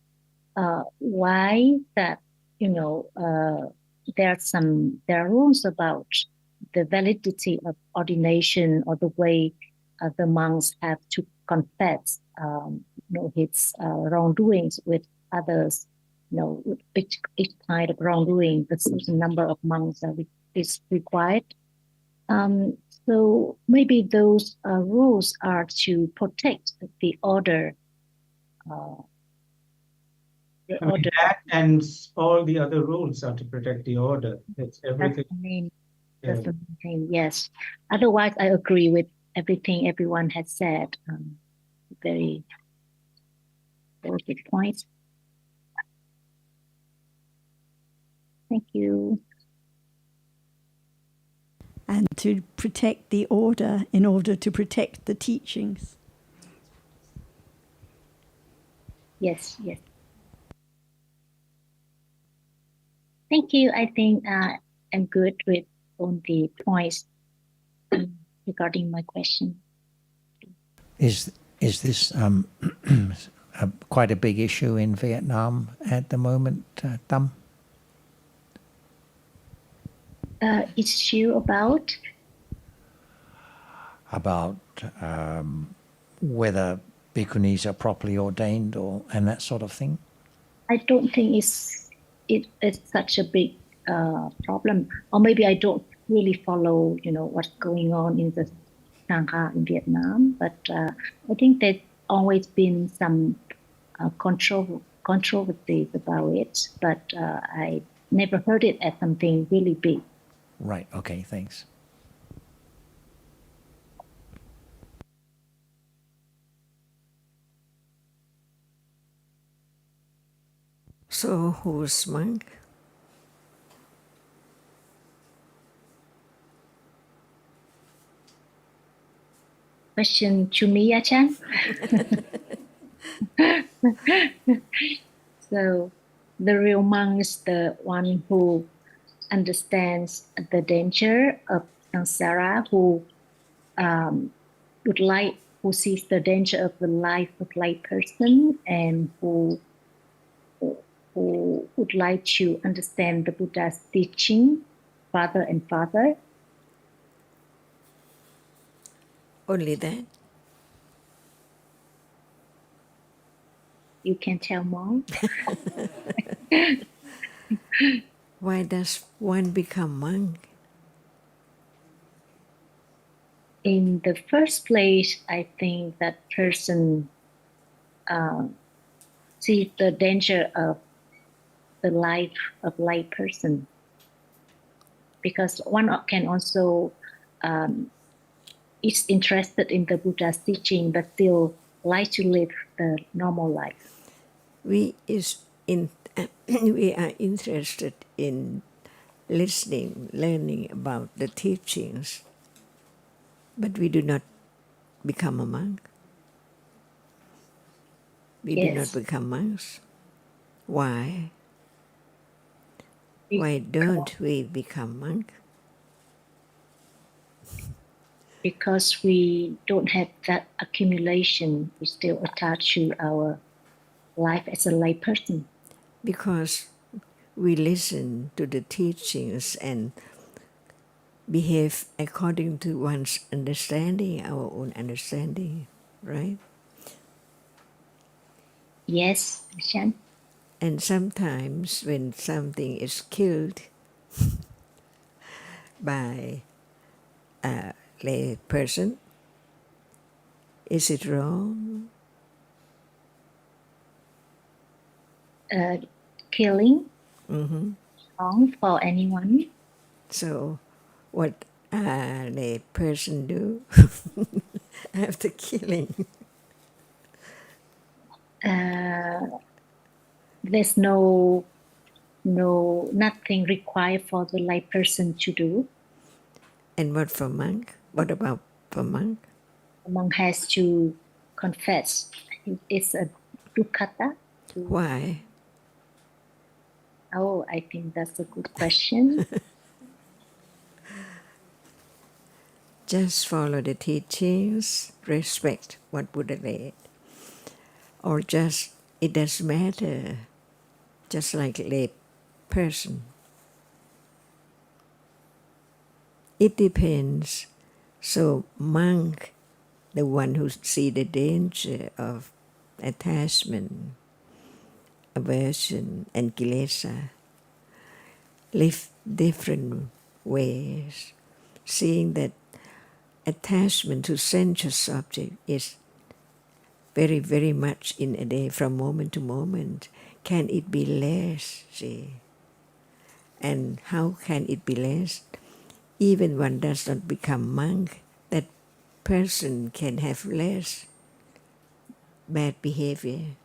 why that, there are rules about the validity of ordination or the way the monks have to confess his wrongdoings with others, with each kind of wrongdoing, the certain number of monks is required. So maybe those rules are to protect the order. That and all the other rules are to protect the order. It's everything. That's the main thing, yes. Otherwise, I agree with everything everyone has said. Very good points. Thank you. And to protect the order in order to protect the teachings. Yes. Thank you. I think I'm good with all the points regarding my question. Is this quite a big issue in Vietnam at the moment, Tham? Issue about whether bhikkhunis are properly ordained and that sort of thing? I don't think it's such a big problem, or maybe I don't really follow, what's going on in the Sangha in Vietnam. But I think there's always been some controversies about it, but I never heard it as something really big. Right. Okay. Thanks. So who's monk? Question to me, Achan. So the real monk is the one who understands the danger of samsara, who sees the danger of the life of lay person, and who would like to understand the Buddha's teaching farther and farther. Only that? You can tell more. Why does one become monk? In the first place, I think that person sees the danger of the life of lay person, because one can also is interested in the Buddha's teaching, but still like to live the normal life. We are interested in listening, learning about the teachings, but we do not become a monk. We do not become monks. Why? Why don't we become monk? Because we don't have that accumulation. We still attach to our life as a lay person? Because we listen to the teachings and behave according to one's understanding, our own understanding, right? Yes, Ajahn. And sometimes when something is killed by a lay person, is it wrong? Killing Mm-hmm. wrong for anyone? So what a lay person do after killing? There's nothing required for the lay person to do. And what for monk? What about for monk? The monk has to confess. It's a dukkata. Why? Oh, I think that's a good question. Just follow the teachings, respect what Buddha said, or just it doesn't matter, just like lay person. It depends. So monk, the one who see the danger of attachment, aversion, and kilesa, live different ways, seeing that attachment to sensuous object is very, very much in a day from moment to moment. Can it be less? See? And how can it be less? Even one does not become monk, that person can have less bad behavior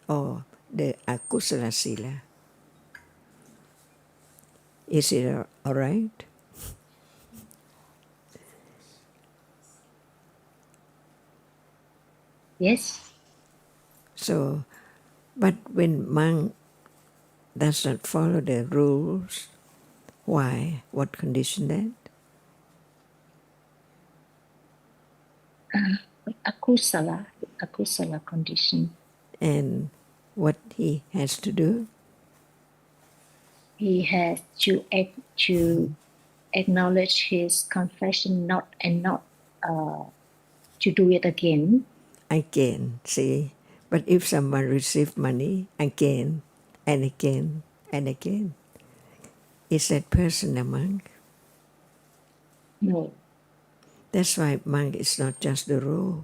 or the akusala sila. Is it all right? Yes. So, but when monk does not follow the rules, why? What condition that? Akusala condition. And what he has to do? He has to acknowledge his confession, not to do it again. Again, see? But if someone receives money again and again and again, is that person a monk? No. That's why monk is not just the rule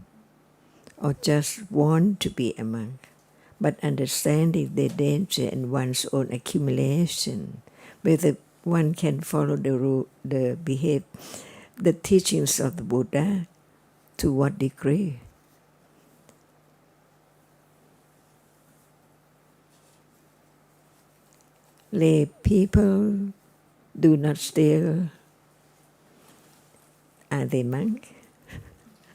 or just want to be a monk, but understanding the danger in one's own accumulation, whether one can follow the rule, the teachings of the Buddha, to what degree. Lay people do not steal. Are they monk?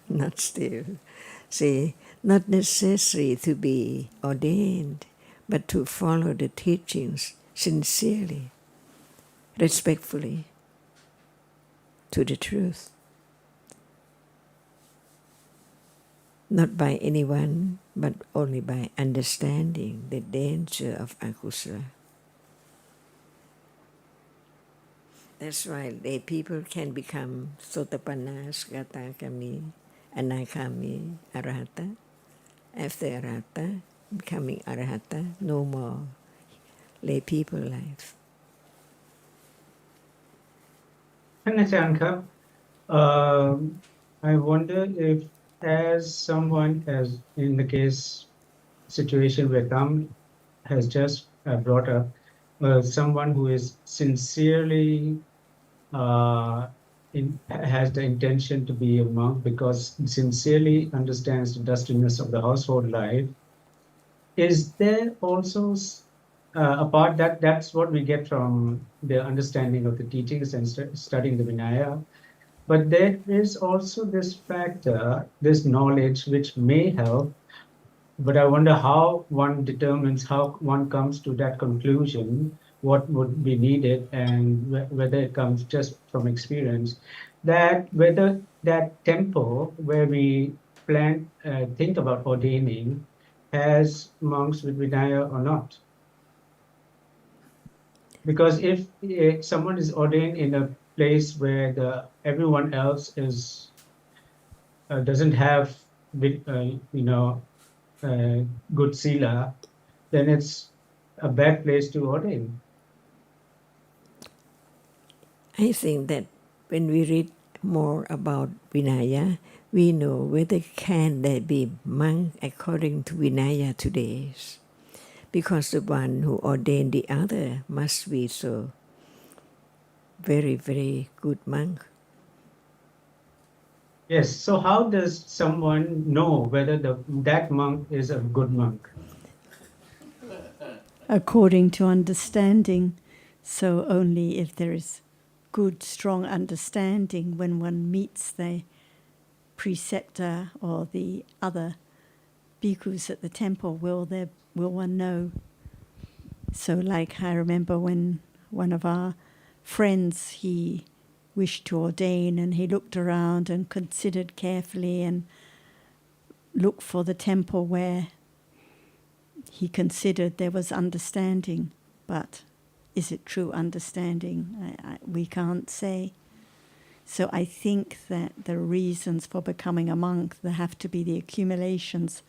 Not steal. See, not necessary to be ordained, but to follow the teachings sincerely, respectfully, to the truth. Not by anyone, but only by understanding the danger of akusala. That's why the people can become sotapanna, sgatagami, anagami, arahata. After arahata, becoming arahata, no more lay people life. Anachanka, I wonder if, as someone, as in the case situation where Tam has just brought up, someone who is sincerely has the intention to be a monk because sincerely understands the dustiness of the household life. Is there also a part that's what we get from the understanding of the teachings and studying the Vinaya? But there is also this factor, this knowledge, which may help. But I wonder how one determines, how one comes to that conclusion, what would be needed, and whether it comes just from experience. That whether that tempo where we think about ordaining, has monks with Vinaya or not. Because if someone is ordained in a place where everyone else is doesn't have good sila, then it's a bad place to ordain. I think that when we read more about Vinaya, we know whether can there be monk according to Vinaya today. Because the one who ordained the other must be so very, very good monk. Yes. So how does someone know whether that monk is a good monk? According to understanding. So only if there is good, strong understanding when one meets the preceptor or the other bhikkhus at the temple will one know. So like I remember when one of our friends, he wished to ordain and he looked around and considered carefully and looked for the temple where he considered there was understanding, but is it true understanding? We can't say. So I think that the reasons for becoming a monk, there have to be the accumulations,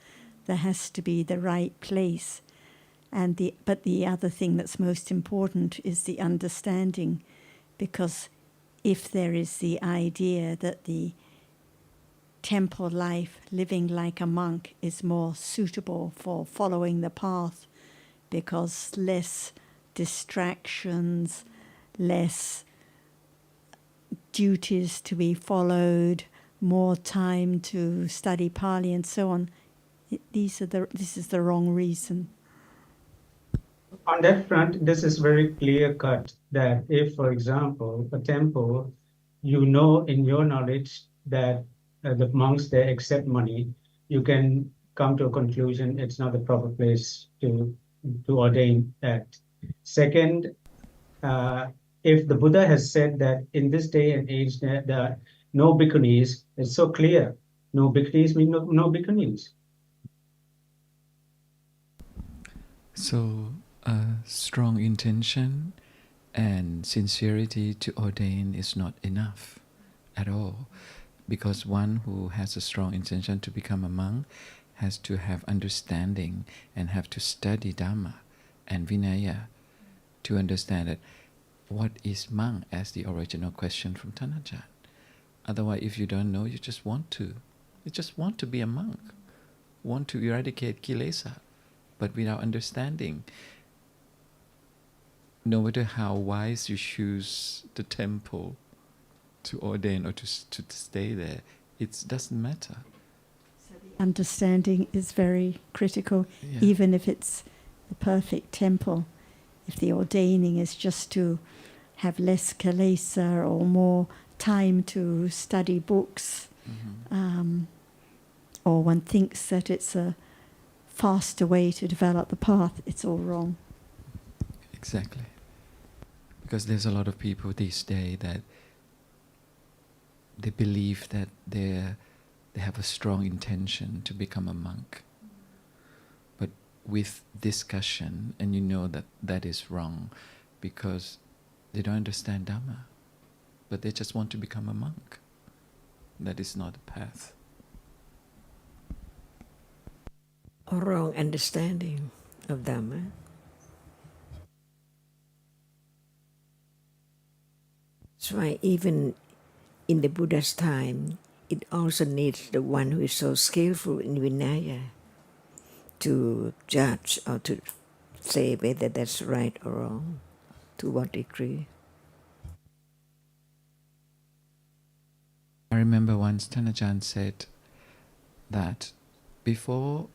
there has to be the right place. But the other thing that's most important is the understanding, because if there is the idea that the temple life, living like a monk, is more suitable for following the path, because less distractions, less duties to be followed, more time to study Pali and so on. This is the wrong reason. On that front, this is very clear cut that if, for example, a temple, you know in your knowledge that the monks there accept money, you can come to a conclusion it's not the proper place to ordain that. Second, if the Buddha has said that in this day and age there are no bhikkhunis, it's so clear. No bhikkhunis mean no bhikkhunis. So, strong intention and sincerity to ordain is not enough at all, because one who has a strong intention to become a monk has to have understanding and have to study Dhamma and Vinaya to understand that what is monk, as the original question from Tanajan. Otherwise, if you don't know, you just want to be a monk, want to eradicate kilesa, but without understanding. No matter how wise you choose the temple to ordain or to stay there, it doesn't matter. Understanding is very critical, Yeah. even if it's the perfect temple. If the ordaining is just to have less kilesa or more time to study books, or one thinks that it's a faster way to develop the path, it's all wrong. Exactly. Because there's a lot of people these days that they believe that they have a strong intention to become a monk. But with discussion, and you know that that is wrong, because they don't understand Dhamma, but they just want to become a monk. That is not the path. Or wrong understanding of Dhamma. That's why even in the Buddha's time, it also needs the one who is so skillful in Vinaya to judge or to say whether that's right or wrong, to what degree. I remember once Tanajan said that before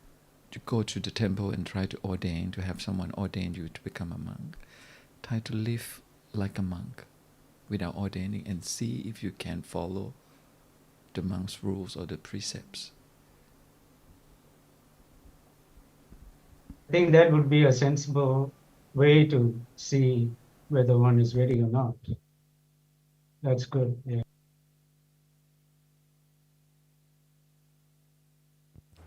you go to the temple and try to ordain, to have someone ordain you to become a monk, try to live like a monk without ordaining and see if you can follow the monk's rules or the precepts. I think that would be a sensible way to see whether one is ready or not. That's good. Yeah.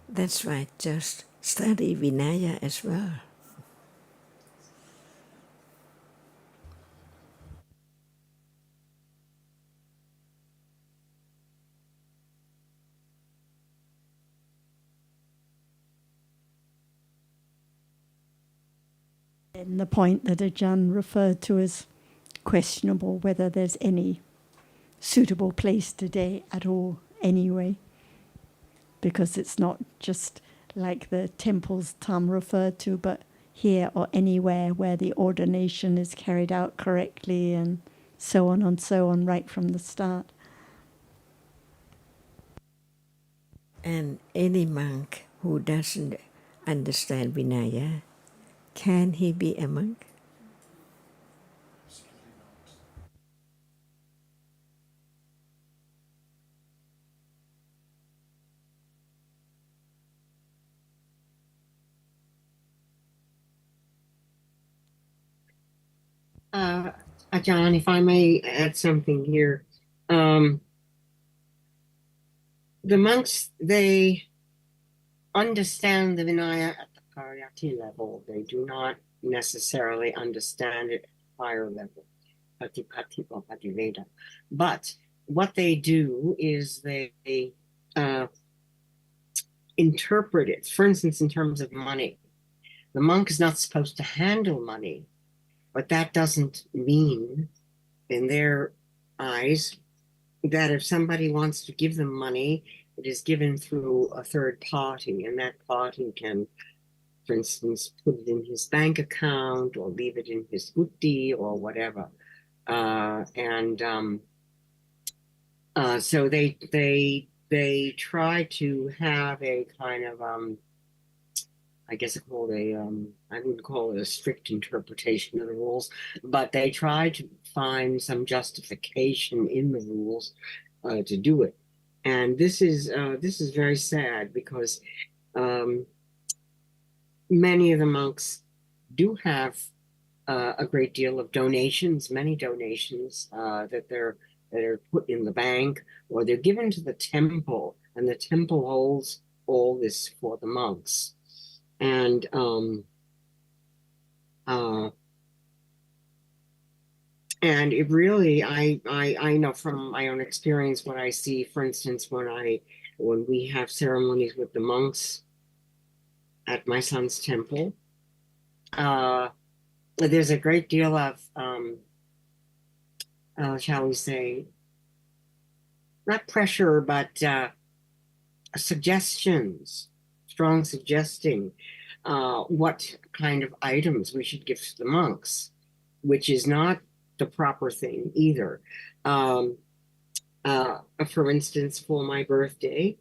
That's right, just study Vinaya as well. And the point that Ajahn referred to as questionable, whether there's any suitable place today at all anyway, because it's not just like the temples Tom referred to, but here or anywhere where the ordination is carried out correctly and so on and so on right from the start. And any monk who doesn't understand Vinaya, can he be a monk? John, if I may add something here. The monks, they understand the Vinaya at the Pariyatti level. They do not necessarily understand it at a higher level, Patipatti or Pativeda. But what they do is they interpret it. For instance, in terms of money, the monk is not supposed to handle money, but that doesn't mean, in their eyes, that if somebody wants to give them money, it is given through a third party, and that party can, for instance, put it in his bank account or leave it in his utti or whatever. So they try to have a kind of I guess I wouldn't call it a strict interpretation of the rules, but they try to find some justification in the rules to do it. And this is very sad because many of the monks do have a great deal of donations, many donations that are put in the bank or they're given to the temple, and the temple holds all this for the monks. And it really, I know from my own experience what I see, for instance, when we have ceremonies with the monks at my son's temple, there's a great deal of, shall we say, not pressure, but suggestions, strong suggesting what kind of items we should give to the monks, which is not the proper thing either. For instance, for my birthday,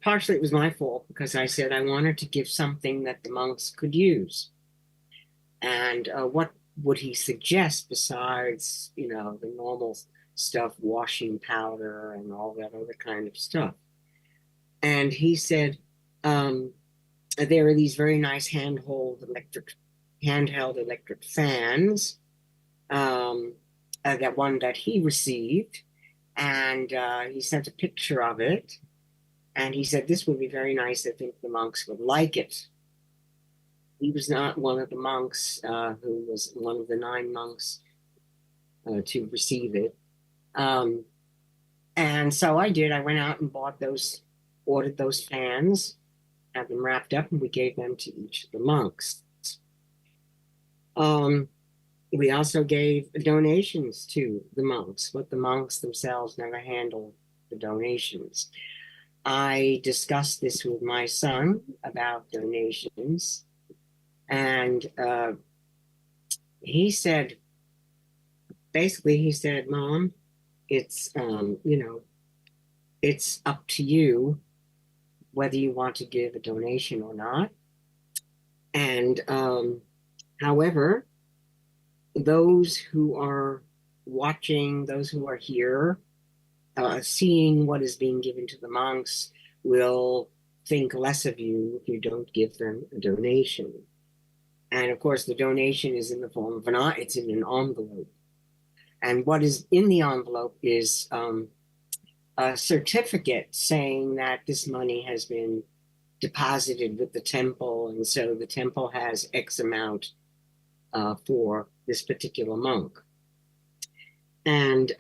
partially it was my fault because I said I wanted to give something that the monks could use. And what would he suggest besides, the normal stuff, washing powder and all that other kind of stuff? And he said, there are these very nice handheld electric fans, that one that he received, and he sent a picture of it, and he said this would be very nice. I think the monks would like it. He was not one of the monks who was one of the 9 monks to receive it. And so I did. I went out and ordered those fans, had them wrapped up, and we gave them to each of the monks. We also gave donations to the monks, but the monks themselves never handled the donations. I discussed this with my son about donations, and he said, Mom, it's, it's up to you whether you want to give a donation or not. And however, those who are watching, those who are here, seeing what is being given to the monks will think less of you if you don't give them a donation. And of course, the donation is in the form of it's in an envelope. And what is in the envelope is a certificate saying that this money has been deposited with the temple, and so the temple has X amount for this particular monk. And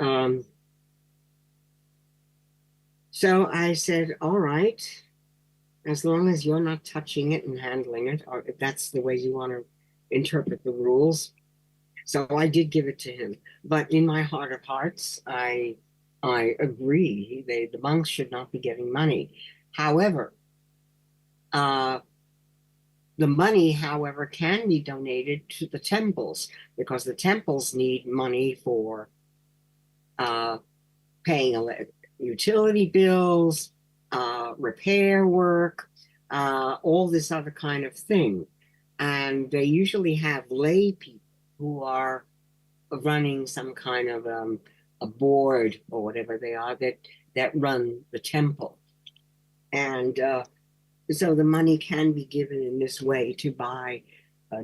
so I said, all right, as long as you're not touching it and handling it, or if that's the way you want to interpret the rules. So I did give it to him. But in my heart of hearts, I agree. The monks should not be getting money. However, the money, however, can be donated to the temples because the temples need money for paying utility bills, repair work, all this other kind of thing. And they usually have lay people who are running some kind of a board or whatever they are that run the temple. And so the money can be given in this way to buy,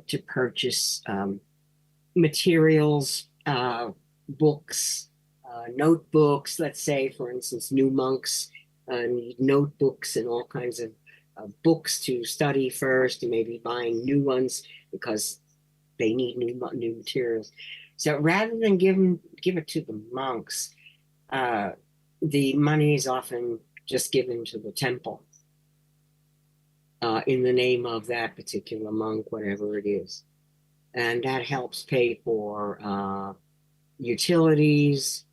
to purchase materials, books, notebooks. Let's say, for instance, new monks need notebooks and all kinds of books to study first, and maybe buying new ones because they need new materials. So rather than give it to the monks, the money is often just given to the temple in the name of that particular monk, whatever it is. And that helps pay for utilities,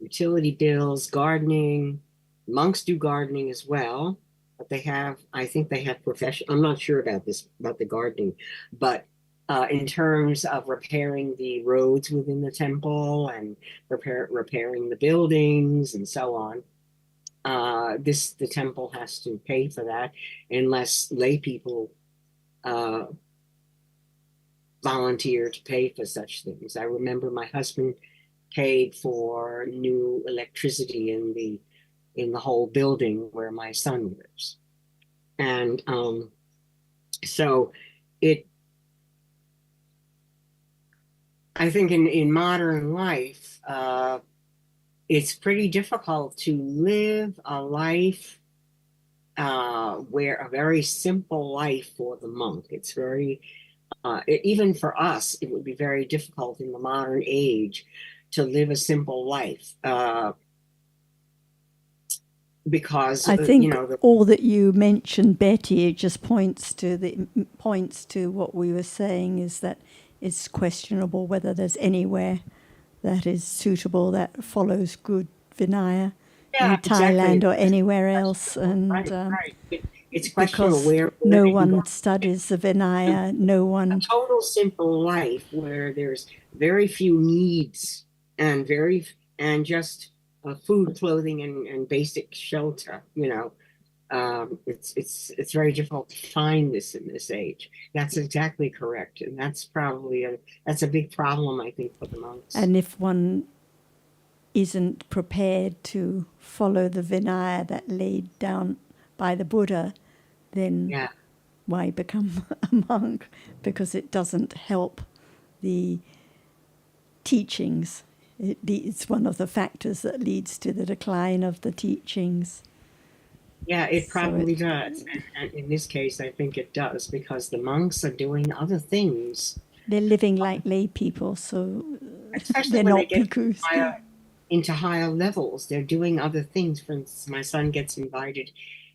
utility bills, gardening. Monks do gardening as well, but I think they have profession. I'm not sure about the gardening, but in terms of repairing the roads within the temple and repairing the buildings and so on, the temple has to pay for that unless lay people volunteer to pay for such things. I remember my husband paid for new electricity in the whole building where my son lives, and so I think in modern life, it's pretty difficult to live a life where a very simple life for the monk. It's very, even for us, it would be very difficult in the modern age to live a simple life. Because I think all that you mentioned, Betty, it just points to what we were saying, is that it's questionable whether there's anywhere that is suitable that follows good Vinaya in Thailand or anywhere else, and it's questionable because where no one studies the Vinaya, no one. A total simple life where there's very few needs and just food, clothing, and basic shelter. It's very difficult to find this in this age. That's exactly correct, and that's probably a big problem, I think, for the monks. And if one isn't prepared to follow the Vinaya that laid down by the Buddha, then why become a monk? Because it doesn't help the teachings. It's one of the factors that leads to the decline of the teachings. Yeah, it probably does. And in this case, I think it does, because the monks are doing other things. They're living like lay people, so especially they're when not they get bhikkhus. into higher levels. They're doing other things. For instance, my son gets invited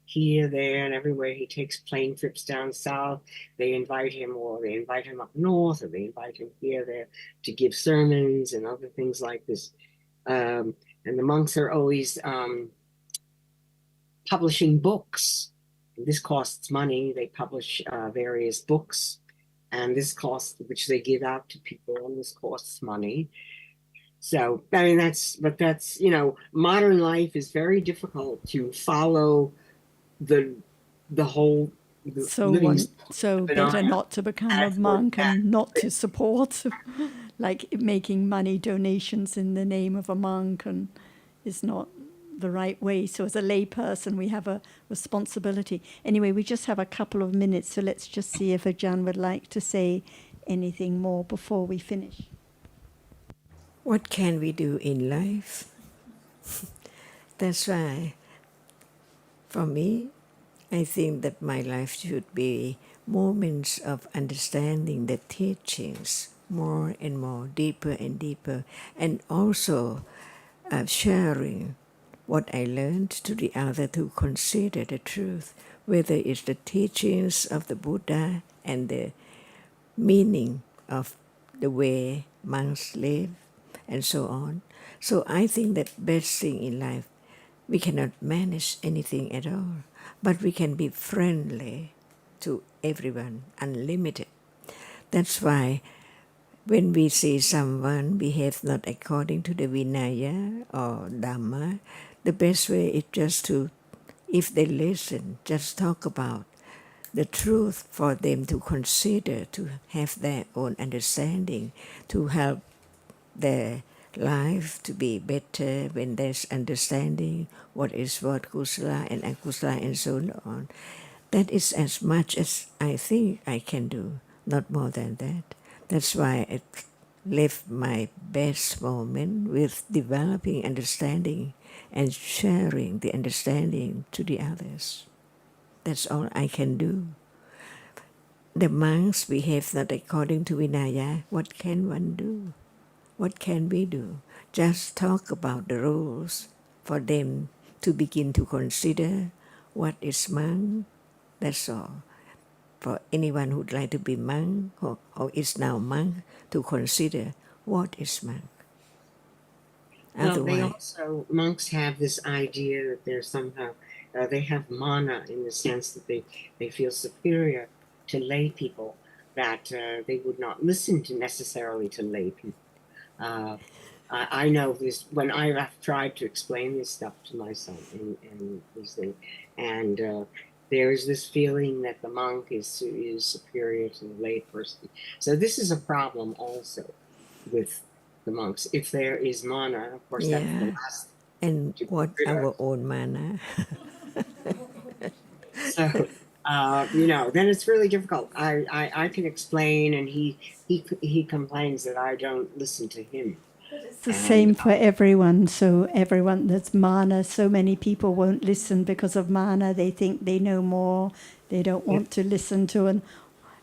here, there, and everywhere. He takes plane trips down south. They invite him, or they invite him up north, or they invite him here, there, to give sermons and other things like this. And the monks are always publishing books. This costs money. They publish various books, and this costs, which they give out to people, and this costs money. So, I mean, that's, modern life is very difficult to follow the whole. So better not to become a monk and not to support, like making money donations in the name of a monk, and is not the right way. So as a lay person, we have a responsibility. Anyway, we just have a couple of minutes, so let's just see if Ajahn would like to say anything more before we finish. What can we do in life? That's why, for me, I think that my life should be moments of understanding the teachings more and more, deeper and deeper, and also sharing what I learned to the other to consider the truth, whether it's the teachings of the Buddha and the meaning of the way monks live and so on. So I think that best thing in life, we cannot manage anything at all, but we can be friendly to everyone, unlimited. That's why when we see someone behave not according to the Vinaya or Dhamma, the best way is just to, if they listen, just talk about the truth for them to consider, to have their own understanding, to help their life to be better when there's understanding what is what kusala and akusala and so on. That is as much as I think I can do, not more than that. That's why I live my best moment with developing understanding and sharing the understanding to the others. That's all I can do. The monks behave not according to Vinaya. What can one do? What can we do? Just talk about the rules for them to begin to consider what is monk. That's all. For anyone who'd like to be monk or is now monk to consider what is monk. Well, they Otherwise, also, monks have this idea that they're somehow, they have mana in the sense that they feel superior to lay people, that they would not listen to necessarily to lay people. I know this when I have tried to explain this stuff to my son and these things, and there's this feeling that the monk is superior to the lay person. So this is a problem also with the monks. If there is mana, of course, that's the yeah. last And to what get rid of. our own mana. So then it's really difficult. I can explain, and he complains that I don't listen to him. It's the And same for everyone. So everyone that's mana, so many people won't listen because of mana. They think they know more. They don't want to listen to an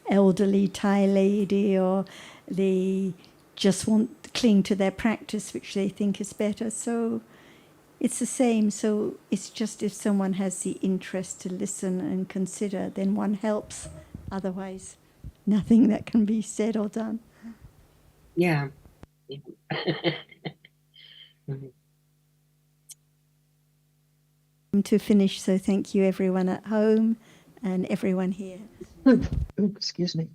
elderly Thai lady, or they just want to cling to their practice, which they think is better. So it's the same. So it's just if someone has the interest to listen and consider, then one helps. Otherwise, nothing that can be said or done. yeah. To finish, so thank you everyone at home and everyone here. Excuse me.